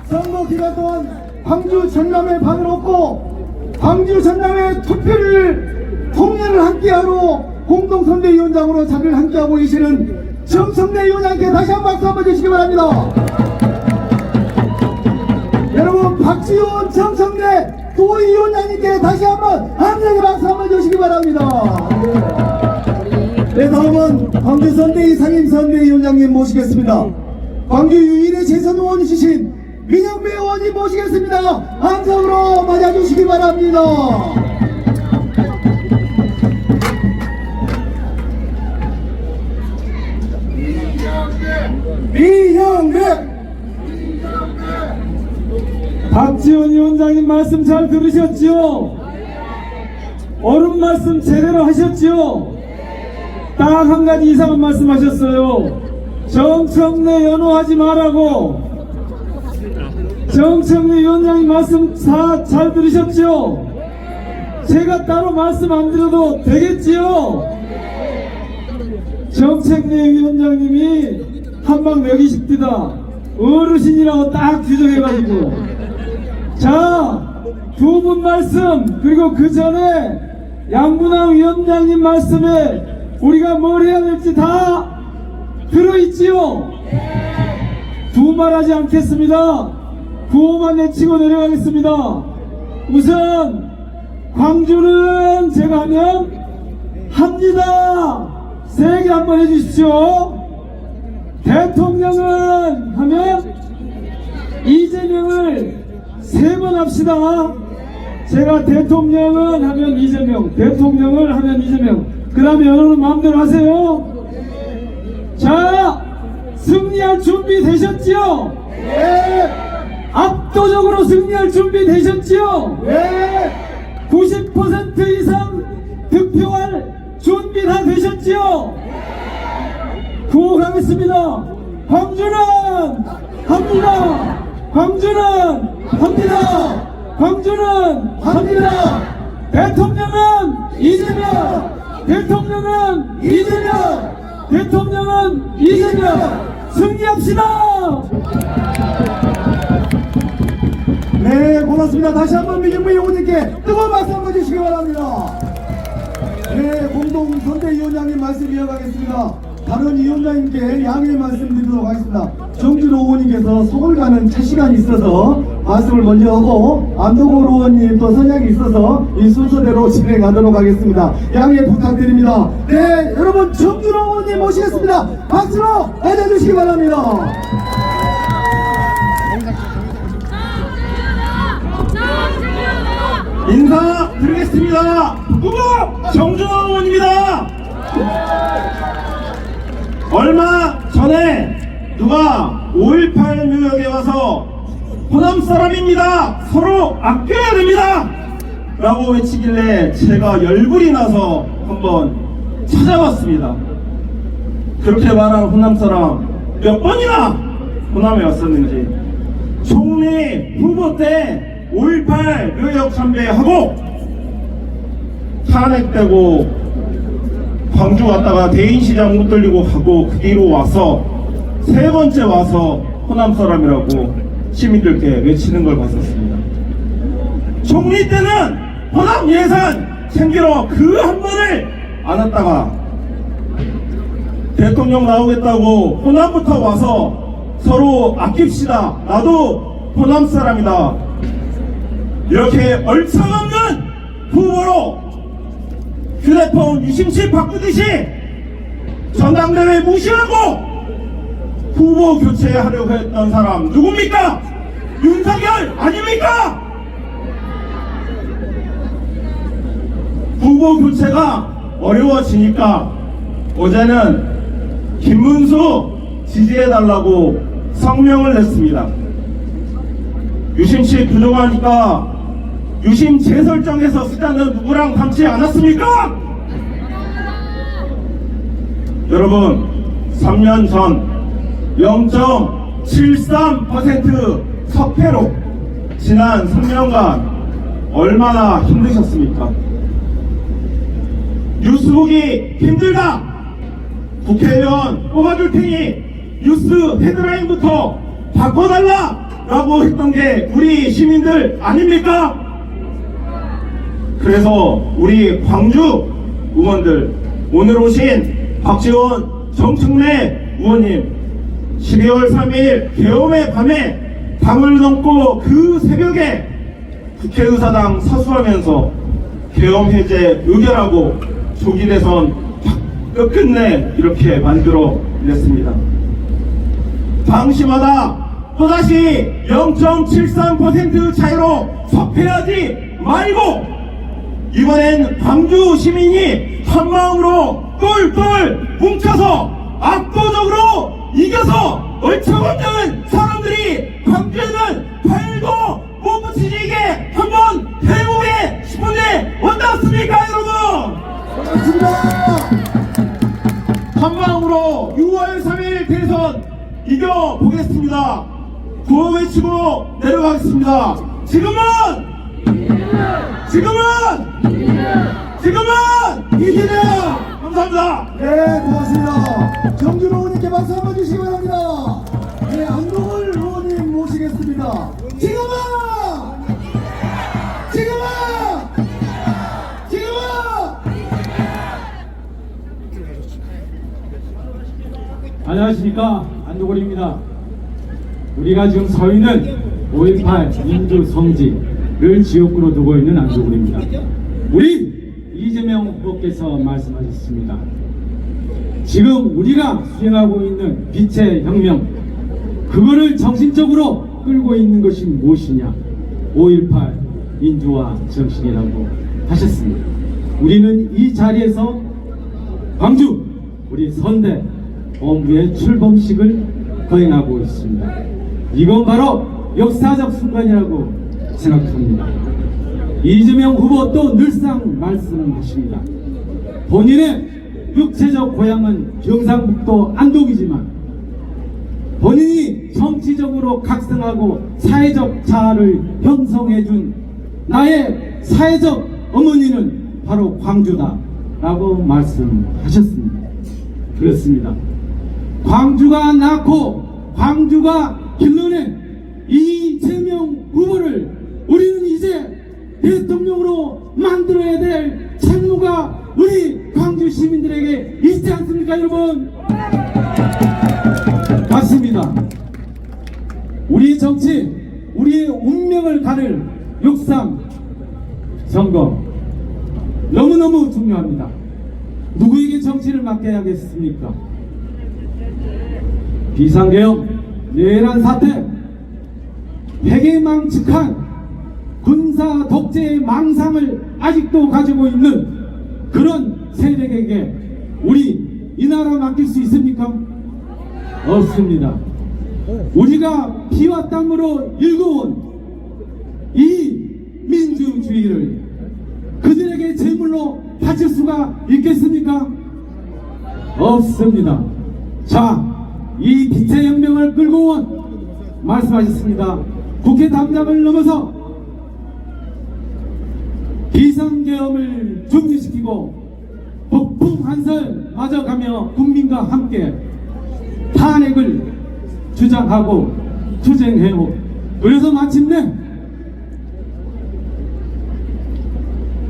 선거 기간 동안 광주 전남의 방을 얻고 광주 전남의 투표를 통일을 함께하러 공동선대위원장으로 자리를 함께하고 계시는 정성래 위원장께 다시 한 박수 한번 주시기 바랍니다. 여러분 박지원 정성래 도의위원장님께 다시 한번 함성의 박수 한번 주시기 바랍니다. 네, 다음은 광주선대위 상임선대위원장님 모시겠습니다. 광주 유일의 재선 의원이신 민영배 의원님 모시겠습니다. 함성으로 맞아주시기 바랍니다. 미형배! 박지원 위원장님 말씀 잘 들으셨죠? 옳은 말씀 제대로 하셨죠? 딱 한 가지 이상한 말씀 하셨어요. 정청래 연호하지 말라고. 정청래 위원장님 말씀 잘 들으셨죠? 제가 따로 말씀 안 드려도 되겠지요? 정청래 위원장님이 한방 먹이십디다. 어르신이라고 딱 규정해가지고. 자, 두 분 말씀 그리고 그 전에 양분왕 위원장님 말씀에 우리가 뭘 해야 될지 다 들어있지요? 두말하지 않겠습니다. 구호만 내치고 내려가겠습니다. 우선 광주는 제가 하면 합니다. 세게 한번 해주십시오. 대통령은 하면 이재명을 3번 합시다. 제가 대통령은 하면 이재명, 대통령을 하면 이재명. 그 다음에 여러분 마음대로 하세요. 자, 승리할 준비 되셨지요? 네! 압도적으로 승리할 준비 되셨지요? 네! 90% 이상 득표할 준비 다 되셨지요? 구호하겠습니다. 광주는 합니다. 광주는 합니다. 광주는 합니다. 대통령은 이재명. 대통령은 이재명. 대통령은 이재명. 승리합시다. 네, 고맙습니다. 다시 한번 민영배 의원님께 뜨거운 박수 한번 주시기 바랍니다. 네, 공동선대위원장님 말씀 이어가겠습니다. 다른 위원장님께 양해 말씀드리도록 하겠습니다. 정준호 의원님께서 서울 가는 차 시간이 있어서 말씀을 먼저 하고 안동호 의원님 또 선약이 있어서 이 순서대로 진행하도록 하겠습니다. 양해 부탁드립니다. 네, 여러분 정준호 의원님 모시겠습니다. 박수로 맞아주시기 바랍니다. 인사 드리겠습니다. 누구? 정준호 의원입니다. 얼마 전에 누가 5.18 묘역에 와서 호남 사람입니다. 서로 아껴야 됩니다. 라고 외치길래 제가 열불이 나서 한번 찾아봤습니다. 그렇게 말한 호남 사람 몇 번이나 호남에 왔었는지, 총리 후보 때 5.18 묘역 참배하고 탄핵되고 광주 왔다가 대인시장 못 들리고 가고 그 뒤로 와서 세 번째 와서 호남 사람이라고 시민들께 외치는 걸 봤었습니다. 총리 때는 호남 예산 챙기러 그 한 번을 안 왔다가 대통령 나오겠다고 호남부터 와서 서로 아낍시다, 나도 호남 사람이다, 이렇게 얼차없는 후보로 휴대폰 유심칩 바꾸듯이 전당대회 무시하고 후보 교체하려고 했던 사람 누굽니까? 윤석열 아닙니까? 후보 교체가 어려워지니까 어제는 김문수 지지해달라고 성명을 냈습니다. 유심칩 부족하니까 유심 재설정해서 쓰자는 누구랑 닮지 않았습니까? 여러분, 3년 전 0.73% 석패로 지난 3년간 얼마나 힘드셨습니까? 뉴스 보기 힘들다, 국회의원 뽑아줄 테니 뉴스 헤드라인부터 바꿔달라 라고 했던 게 우리 시민들 아닙니까? 그래서 우리 광주 의원들, 오늘 오신 박지원, 정청래 의원님, 12월 3일 계엄의 밤에 밤을 넘고 그 새벽에 국회의사당 사수하면서 계엄 해제 의결하고 조기 대선 끝끝내 이렇게 만들어 냈습니다. 방심하다 또다시 0.73% 차이로 석패하지 말고 이번엔 광주 시민이 한마음으로 똘똘 뭉쳐서 압도적으로 이겨서 얼차없는 사람들이 광주에는 팔도 못 붙이게 한번 해보게 싶은데 어떻습니까, 여러분? 한마음으로 6월 3일 대선 이겨보겠습니다. 구호 외치고 내려가겠습니다. 지금은 이기는! 감사합니다. 네, 고맙습니다. 정준호 의원님께 박수 한번 주시기 바랍니다. 네, 안동을 의원님 모시겠습니다. 지금은! 안녕하십니까, 안동골입니다. 우리가 지금 서 있는 5.18 민주성지를 지역구로 두고 있는 안동골입니다. 우리 이재명 후보께서 말씀하셨습니다. 지금 우리가 수행하고 있는 빛의 혁명, 그거를 정신적으로 끌고 있는 것이 무엇이냐? 5.18 민주화 정신이라고 하셨습니다. 우리는 이 자리에서 광주 우리 선대 본부의 출범식을 거행하고 있습니다. 이건 바로 역사적 순간이라고 생각합니다. 이재명 후보 또 늘상 말씀하십니다. 본인의 육체적 고향은 경상북도 안동이지만 본인이 정치적으로 각성하고 사회적 자아를 형성해준 나의 사회적 어머니는 바로 광주다라고 말씀하셨습니다. 그렇습니다. 광주가 낳고 광주가 길러낸 이재명 후보를 우리는 이제 대통령으로 만들어야 될 책무가 우리 광주 시민들에게 있지 않습니까, 여러분? 맞습니다. 우리 정치, 우리의 운명을 가를 6.3 선거 너무너무 중요합니다. 누구에게 정치를 맡겨야겠습니까? 비상계엄, 내란 사태, 패괴망측한 군사 독재의 망상을 아직도 가지고 있는 그런 세력에게 우리 이 나라 맡길 수 있습니까? 없습니다. 우리가 피와 땀으로 일궈온 이 민주주의를 제물로 바칠 수가 있겠습니까? 없습니다. 자, 이 빛의 혁명을 끌고 온 말씀하셨습니다. 국회 담당을 넘어서 비상계엄을 중지시키고 폭풍 한설 맞아가며 국민과 함께 탄핵을 주장하고 투쟁해오. 그래서 마침내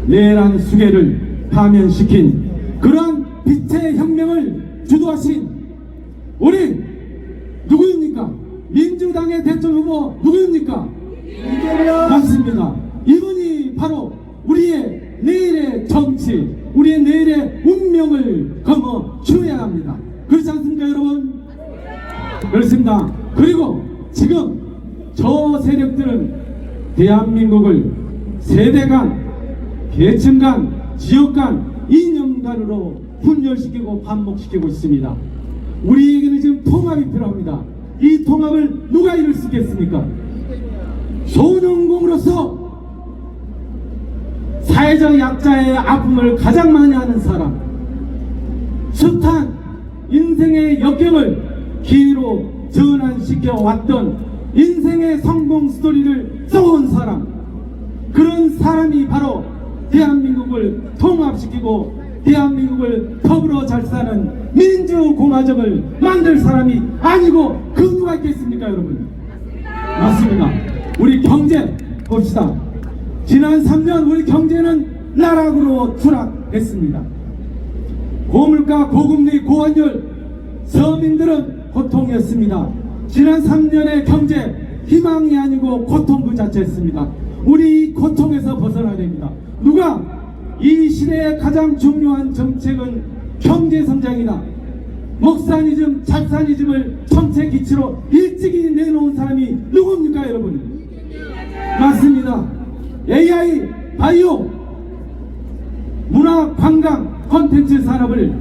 내란 수계를 파면시킨 그러한 빛의 혁명을 주도하신 우리 누구입니까? 민주당의 대통령 후보 누구입니까? 맞습니다. 이분이 바로 우리의 내일의 정치, 우리의 내일의 운명을 거머쥐어야 합니다. 그렇지 않습니까, 여러분? 그렇습니다. 그리고 지금 저 세력들은 대한민국을 세대 간, 계층 간, 지역 간, 이념 간으로 분열시키고 반목시키고 있습니다. 우리에게는 지금 통합이 필요합니다. 이 통합을 누가 이룰 수 있겠습니까? 소년공으로서 사회적 약자의 아픔을 가장 많이 아는 사람, 숱한 인생의 역경을 기회로 전환시켜 왔던 인생의 성공 스토리를 써온 사람, 그런 사람이 바로 대한민국을 통합시키고 대한민국을 더불어 잘 사는 민주공화정을 만들 사람이 아니고 그 누가 있겠습니까, 여러분? 맞습니다. 우리 경제 봅시다. 지난 3년 우리 경제는 나락으로 추락했습니다. 고물가, 고금리, 고환율, 서민들은 고통이었습니다. 지난 3년의 경제 희망이 아니고 고통 그 자체였습니다. 우리 이 고통에서 벗어나야 됩니다. 누가 이 시대의 가장 중요한 정책은 경제성장이다. 먹사니즘, 잡사니즘을 정책 기치로 일찍이 내놓은 사람이 누굽니까, 여러분? 맞습니다. AI, 바이오, 문화, 관광, 콘텐츠 산업을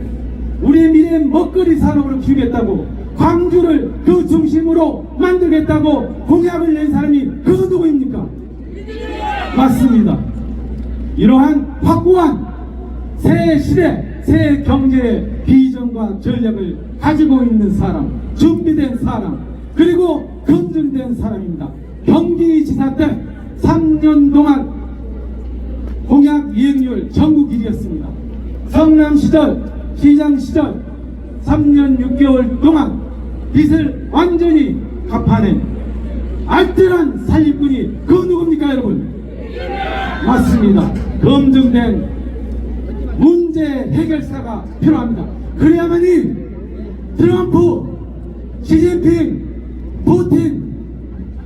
우리의 미래의 먹거리 산업으로 키우겠다고, 광주를 그 중심으로 만들겠다고 공약을 낸 사람이 그 누구입니까? 맞습니다. 이러한 확고한 새 시대, 새 경제의 비전과 전략을 가지고 있는 사람, 준비된 사람, 그리고 검증된 사람입니다. 경기지사 때 3년 동안 공약 이행률 전국 1위였습니다. 성남 시절, 시장 시절 3년 6개월 동안 빚을 완전히 갚아낸 알뜰한 살림꾼이 그 누굽니까, 여러분? 맞습니다. 검증된 문제 해결사가 필요합니다. 그래야만이 트럼프, 시진핑, 푸틴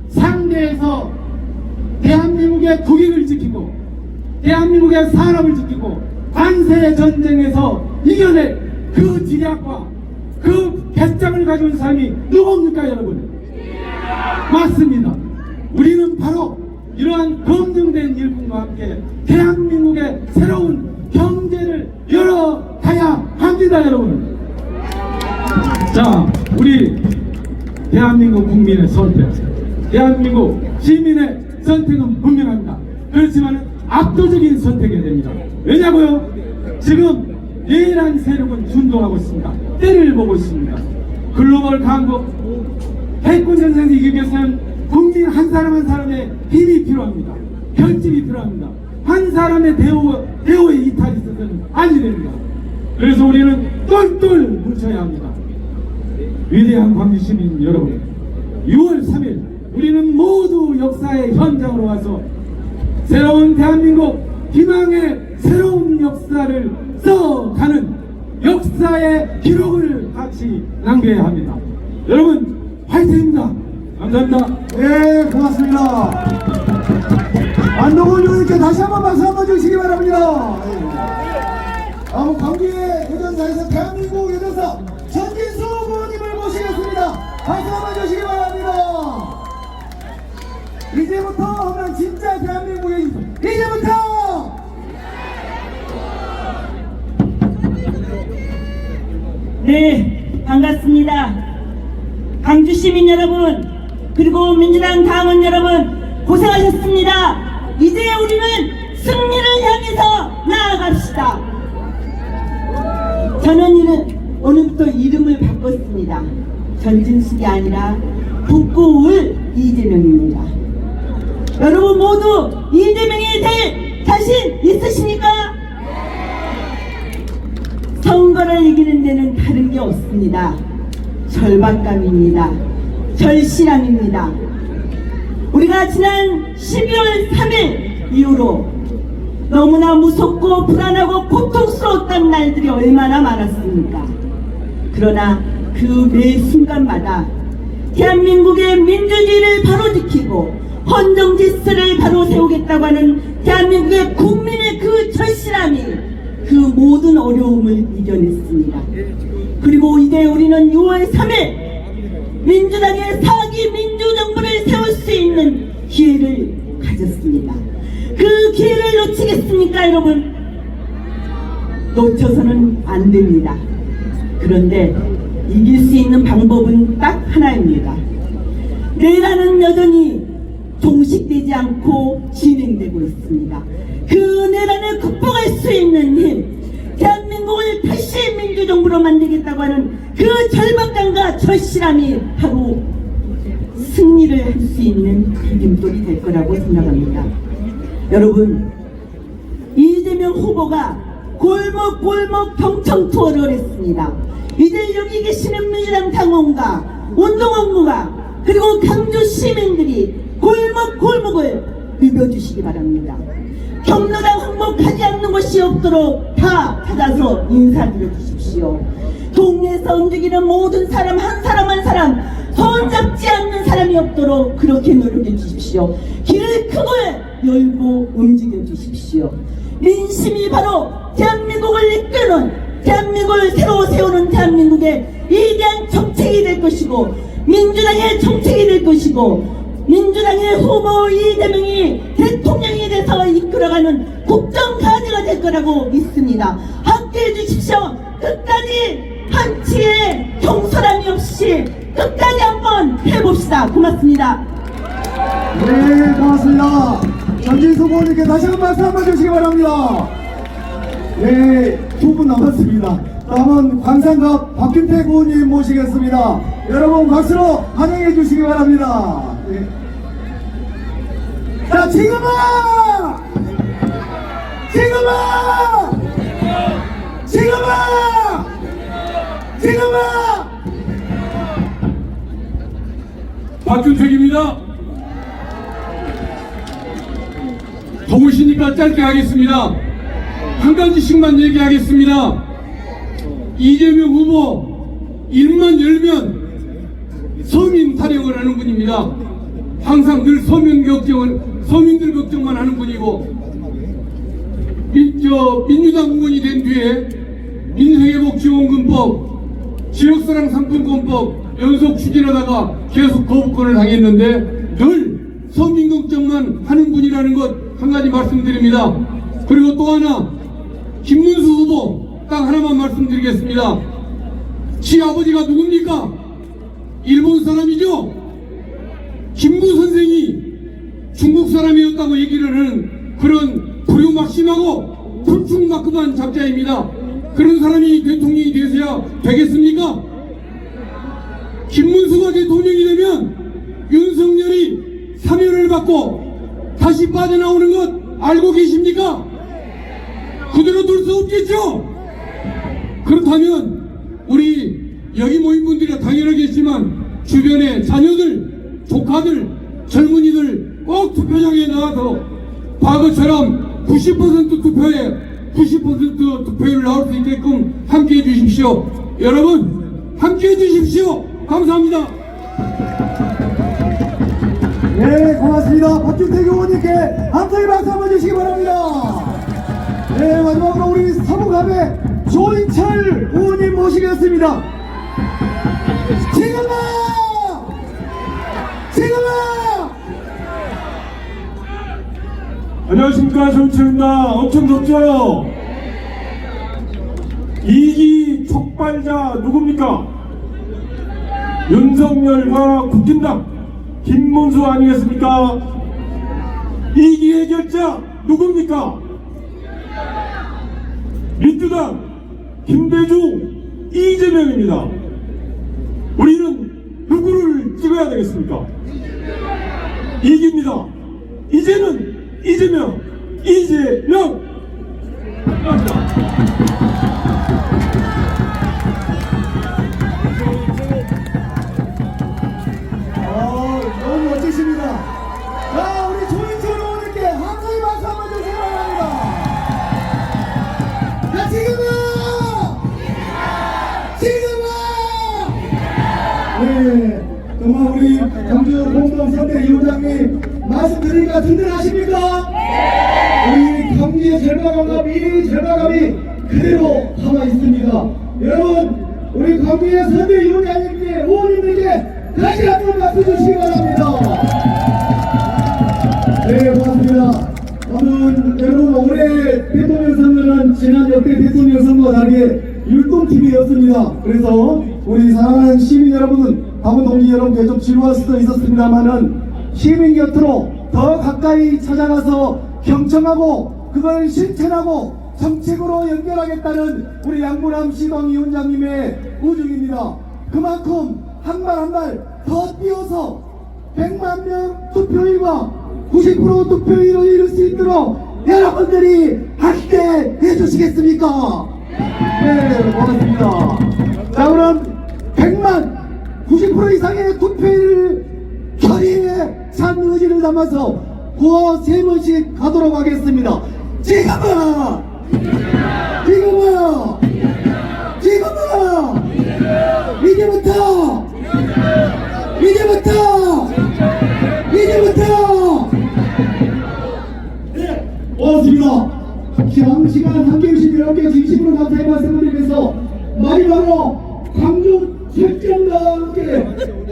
상대에서 대한민국의 국익을 지키고 대한민국의 산업을 지키고 관세 전쟁에서 이겨낼 그 지략과 그 배짱을 가진 사람이 누굽니까, 여러분? 맞습니다. 우리는 바로 이러한 검증된 일꾼과 함께 대한민국의 새로운 경제를 열어가야 합니다, 여러분. 자, 우리 대한민국 국민의 선택, 대한민국 시민의 선택은 분명합니다. 그렇지만 압도적인 선택이 됩니다. 왜냐고요? 지금 내란 세력은 준동하고 있습니다. 때를 보고 있습니다. 글로벌 강국, 해군 전쟁에서 이기기 위해서는 국민 한 사람 한 사람의 힘이 필요합니다. 결집이 필요합니다. 한 사람의 대우의 이탈이 있어서는 아니 됩니다. 그래서 우리는 똘똘 뭉쳐야 합니다. 위대한 광주 시민 여러분, 6월 3일 우리는 모두 역사의 현장으로 가서 새로운 대한민국 희망의 새로운 역사를 써가는 역사의 기록을 같이 남겨야 합니다. 여러분 화이팅입니다. 감사합니다. 네, 고맙습니다. 안동훈 의원님께 다시 한번 박수 한번 주시기 바랍니다. 광주의 여전사에서 대한민국 여전사 전진수 부모님을 모시겠습니다. 박수 한번 주시기 바랍니다. 이제부터 하면 진짜 대한민국의 이제부터 네, 반갑습니다. 광주 시민 여러분, 그리고 민주당 당원 여러분, 고생하셨습니다. 이제 우리는 승리를 향해서 나아갑시다. 저는 오늘부터 이름을 바꿨습니다. 전진숙이 아니라 북구울 이재명입니다. 여러분 모두 이재명이 될 자신 있으십니까? 선거를 이기는 데는 다른 게 없습니다. 절박감입니다. 절실함입니다. 우리가 지난 12월 3일 이후로 너무나 무섭고 불안하고 고통스러웠던 날들이 얼마나 많았습니까? 그러나 그 매 순간마다 대한민국의 민주주의를 바로 지키고 헌정 질서를 바로 세우겠다고 하는 대한민국의 국민의 그 절실함이 그 모든 어려움을 이겨냈습니다. 그리고 이제 우리는 6월 3일 민주당의 사기 민주정부를 세울 수 있는 기회를 가졌습니다. 그 기회를 놓치겠습니까, 여러분? 놓쳐서는 안 됩니다. 그런데 이길 수 있는 방법은 딱 하나입니다. 내란은 여전히 종식되지 않고 진행되고 있습니다. 그 내란을 극복할 수 있는 힘, 대한민국을 다시 민주정부로 만들겠다고 하는 그 절박감과 절실함이 바로 승리를 할 수 있는 디딤돌이 될 거라고 생각합니다. 여러분, 이재명 후보가 골목골목 경청 투어를 했습니다. 이제 여기 계시는 민주당 당원과 운동원구가 그리고 강주 시민들이 골목골목을 누벼주시기 바랍니다. 경로당 항복하지 않는 것이 없도록 다 찾아서 인사드려 주십시오. 동네에서 움직이는 모든 사람 한 사람 한 사람 손잡지 않는 사람이 없도록 그렇게 노력해 주십시오. 길을 크고 열고 움직여 주십시오. 민심이 바로 대한민국을 이끄는, 대한민국을 새로 세우는 대한민국의 위대한 정책이 될 것이고 민주당의 정책이 될 것이고 민주당의 후보 이재명이 대통령이 돼서 이끌어가는 국정과제가 될 거라고 믿습니다. 함께해 주십시오. 끝까지 한치의 경솔함이 없이 끝까지 한번 해봅시다. 고맙습니다. 네, 고맙습니다. 전진숙 의원님께 다시 한번 박수 한번 주시기 바랍니다. 네, 2분 남았습니다. 다음은 광산갑 박균택 의원님 모시겠습니다. 여러분 박수로 환영해 주시기 바랍니다. 네. 자, 지금은 박균택입니다. 더우시니까 짧게 하겠습니다. 한 가지씩만 얘기하겠습니다. 이재명 후보 입만 열면 서민 타령을 하는 분입니다. 항상 늘 서민들 걱정만 하는 분이고, 민주당 의원이 된 뒤에 민생회복지원금법, 지역사랑 상품권법 연속 추진하다가 계속 거부권을 당했는데 늘 서민 걱정만 하는 분이라는 것 한 가지 말씀드립니다. 그리고 또 하나, 김문수 후보 딱 하나만 말씀드리겠습니다. 지 아버지가 누굽니까? 일본 사람이죠? 김구 선생이 중국 사람이었다고 얘기를 하는 그런 불효막심하고 불충막급한 작자입니다. 그런 사람이 대통령이 되어야 되겠습니까? 김문수가 대통령이 되면 윤석열이 사면을 받고 다시 빠져나오는 것 알고 계십니까? 그대로 둘 수 없겠죠? 그렇다면 우리 여기 모인 분들이 당연하겠지만 주변의 자녀들, 조카들, 젊은이들 꼭 투표장에 나와서 과거처럼 90% 투표율을 나올 수 있게끔 함께해 주십시오. 여러분 함께해 주십시오. 감사합니다. 네, 고맙습니다. 박균택 의원님께 함성의 박수 한번 주시기 바랍니다. 네, 마지막으로 우리 사무갑의 조인철 의원님 모시겠습니다. 지금은 안녕하십니까, 조인철입니다. 엄청 덥죠? 이기 촉발자 누굽니까? 윤석열과 국힘당 김문수 아니겠습니까? 이기 해결자 누굽니까? 민주당 김대중, 이재명입니다. 우리는 누구를 찍어야 되겠습니까? 이깁니다. 이제는 이재명. 너무 멋지십니다. 자, 우리 조인철 의원님께 한가위 박수 한번 주시기 바랍니다. 자, 네, 정말 우리 광주 공동 선대 위원장님 말씀드리니까 든든하십니까? 우리 경기의 절박함과 미래의 절박함이 그대로 남아 있습니다. 여러분, 우리 광주의 선대 위원장님께 의원님들께 다시 한번 박수 주시기 바랍니다. 네, 고맙습니다. 오늘 여러분, 올해 대통령 선거는 지난 역대 대통령 선거와 다르게 율동TV였습니다. 그래서 우리 사랑하는 시민 여러분은 당원 동지 여러분께 좀 지루할 수도 있었습니다만은 시민 곁으로 더 가까이 찾아가서 경청하고 그걸 실천하고 정책으로 연결하겠다는 우리 양문함 시방위원장님의 의중입니다. 그만큼 한 발 한 발 더 뛰어서 100만 명 투표율과 90% 투표율을 이룰 수 있도록 여러분들이 함께 해주시겠습니까? 네, 고맙습니다. 자, 그럼 100만 90% 이상의 투표율을 결의에 찬 의지를 담아서 구호 3번씩 가도록 하겠습니다. 지금은 네, 고맙습니다. 시간 함께 해주신 여러분께 진심으로 감사의 말씀을 드리면서 마지막으로 광주 출전과 함께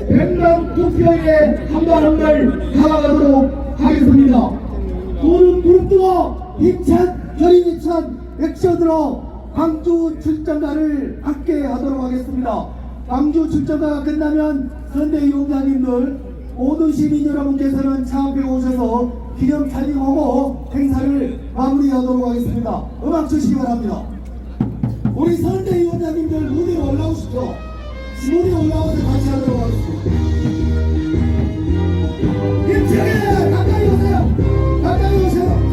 100만 투표에 한 발 한 발 다가가도록 하겠습니다. 모든 그룹들과 힘찬 결의에 찬 액션으로 광주 출전가를 함께 하도록 하겠습니다. 광주 출전가가 끝나면 선대위원장님들 모든 시민 여러분께서는 차 앞에 오셔서 기념 촬영하고 행사를 마무리하도록 하겠습니다. 음악 주시기 바랍니다. 우리 선대위원장님들 무대에 올라오시죠. 무대에 올라와서 같이 하도록 하겠습니다. 힘차게 가까이 오세요. 가까이 오세요.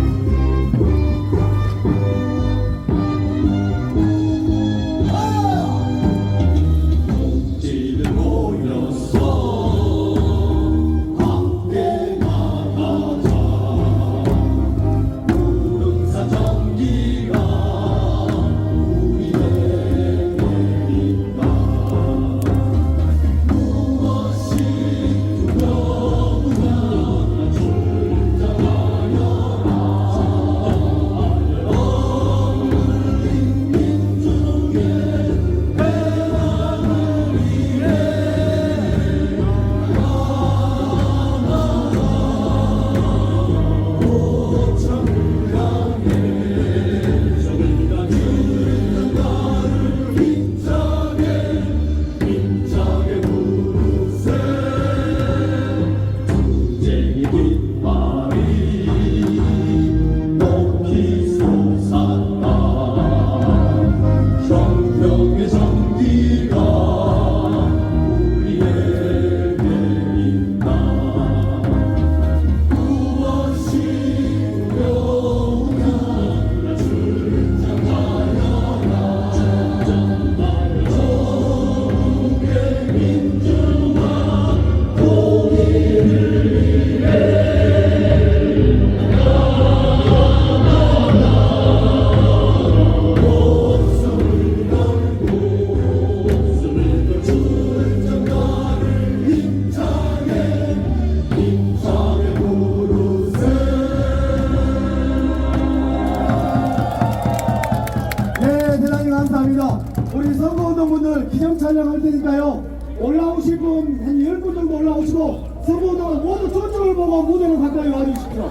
우리 선거운동분들 기념 촬영할 테니까요. 올라오실 분 한 10분 정도 올라오시고 선거운동은 모두 저쪽을 보고 무대로 가까이 와주십시오.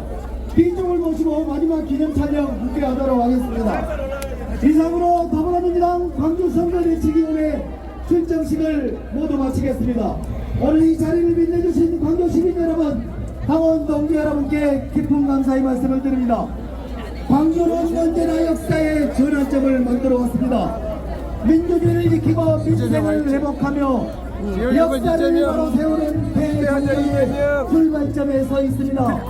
뒤쪽을 보시고 마지막 기념 촬영 함께 하도록 하겠습니다. 이상으로 더불어민주당 광주 선거대책위원회 출정식을 모두 마치겠습니다. 오늘 이 자리를 빛내주신 광주 시민 여러분, 당원 동지 여러분께 깊은 감사의 말씀을 드립니다. 광주는 언제나 역사의 전환점을 만들어 왔습니다. 민주주의를 지키고 민생을 회복하며 역사를 바로 세우는 대통령의 출발점에 서 있습니다.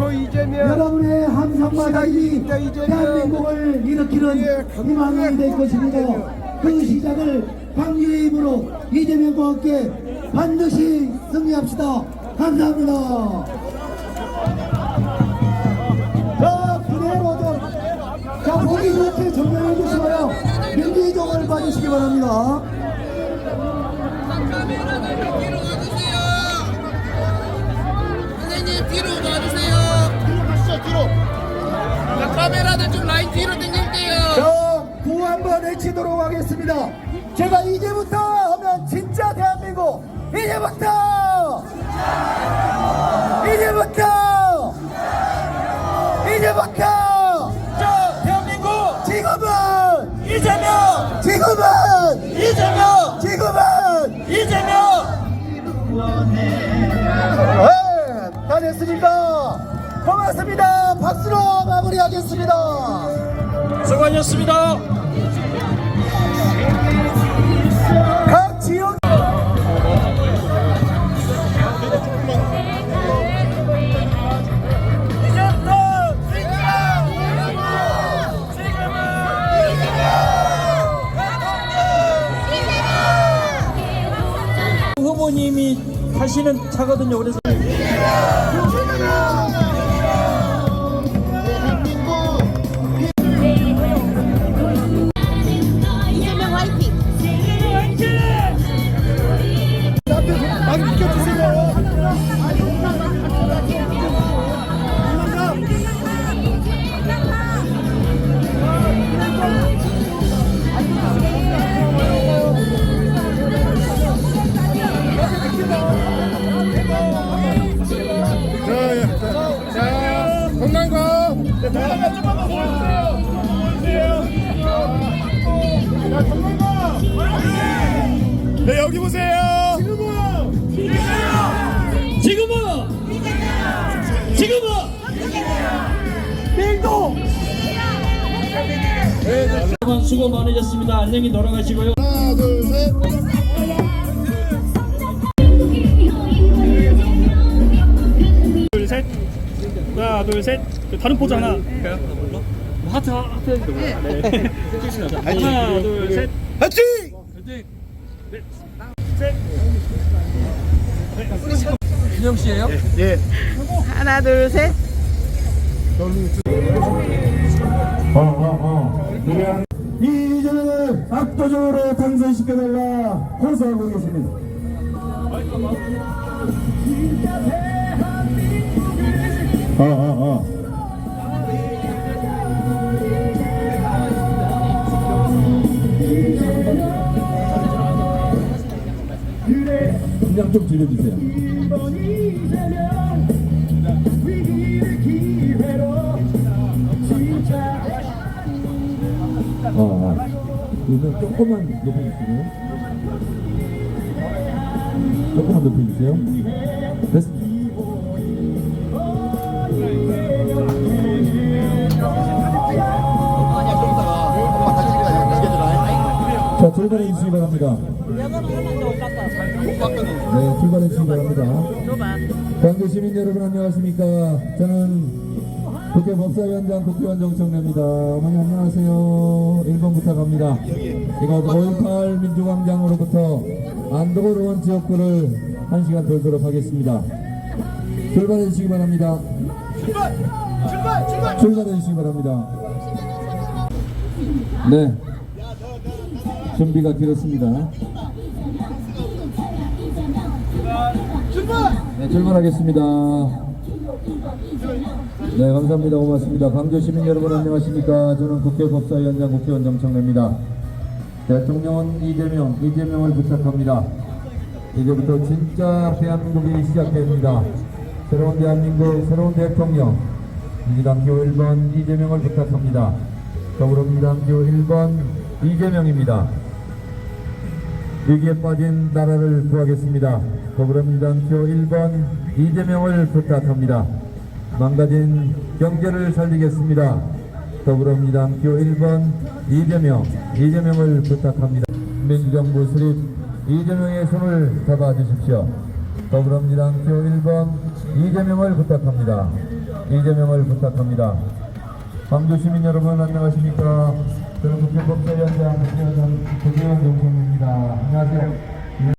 여러분의 함성마당이 대한민국을 일으키는 희망이 될 것입니다. 그 시작을 광주의 힘으로 이재명과 함께 반드시 승리합시다. 감사합니다. 자, 그대로 자, 보기 좋게 정면해 주시고요. 민주정을 봐주시기 바랍니다. 카메라들 뒤로 와주세요. 선생님 뒤로 와주세요. 뒤로 가시죠, 뒤로. 자, 카메라들 좀 라인 뒤로 당길게요. 자, 구호 한번 외치도록 하겠습니다. 제가 이제부터 하면 진짜 대한민국. 이제부터 자, 대한민국 지금은 이재명 네, 다 됐으니까 고맙습니다. 박수로 마무리하겠습니다. 수고하셨습니다. 각 지역 후보님이 타시는 차거든요. 그래서 이재명 화이팅. 많이 비켜주세요. 자, 건강과 조금만 보여주세요. 자, 건강과. 네, 여기 보세요. 수고 많으셨습니다. 안녕히 돌아가시고요. 하나, 둘, 셋. 하나, 둘, 셋. 다른 포즈 하나. 하트 해야 되는 네. 하나, 둘, 셋. 화이팅! 준영 씨예요? 하나 둘 셋. 이재명을 압도적으로 당선시켜달라 호소하고 계십니다. 그냥 좀 들려주세요. 그러면 조금만 높여주세요. 조금만 높여주세요. 됐습니다. 자, 출발해 주시기 바랍니다. 네, 출발해 주시기 바랍니다. 광주 시민 여러분 안녕하십니까? 저는 국회 법사위원장 국회의원 정청래입니다. 어머니 안녕하세요. 1번 부탁합니다. 이곳 5.18 민주광장으로부터 안도로원 지역구를 1시간 돌도록 하겠습니다. 출발해 주시기 바랍니다. 출발해 주시기 바랍니다. 네, 준비가 길었습니다. 네, 출발하겠습니다. 네, 감사합니다. 고맙습니다. 광주 시민 여러분 안녕하십니까? 저는 국회 법사위원장 국회의원 정청래입니다. 대통령은 이재명을 부탁합니다. 이제부터 진짜 대한민국이 시작됩니다. 새로운 대한민국, 새로운 대통령, 민주당 기호 1번 이재명을 부탁합니다. 더불어민주당 기호 1번 이재명입니다. 위기에 빠진 나라를 구하겠습니다. 더불어민주당 기호 1번 이재명을 부탁합니다. 망가진 경제를 살리겠습니다. 더불어민주당 표 1번 이재명을 부탁합니다. 민주정부 수립 이재명의 손을 잡아주십시오. 더불어민주당 표 1번 이재명을 부탁합니다. 이재명을 부탁합니다. 광주 시민 여러분 안녕하십니까? 저는 국회 법사위원장 국회의원 정성입니다. 안녕하세요.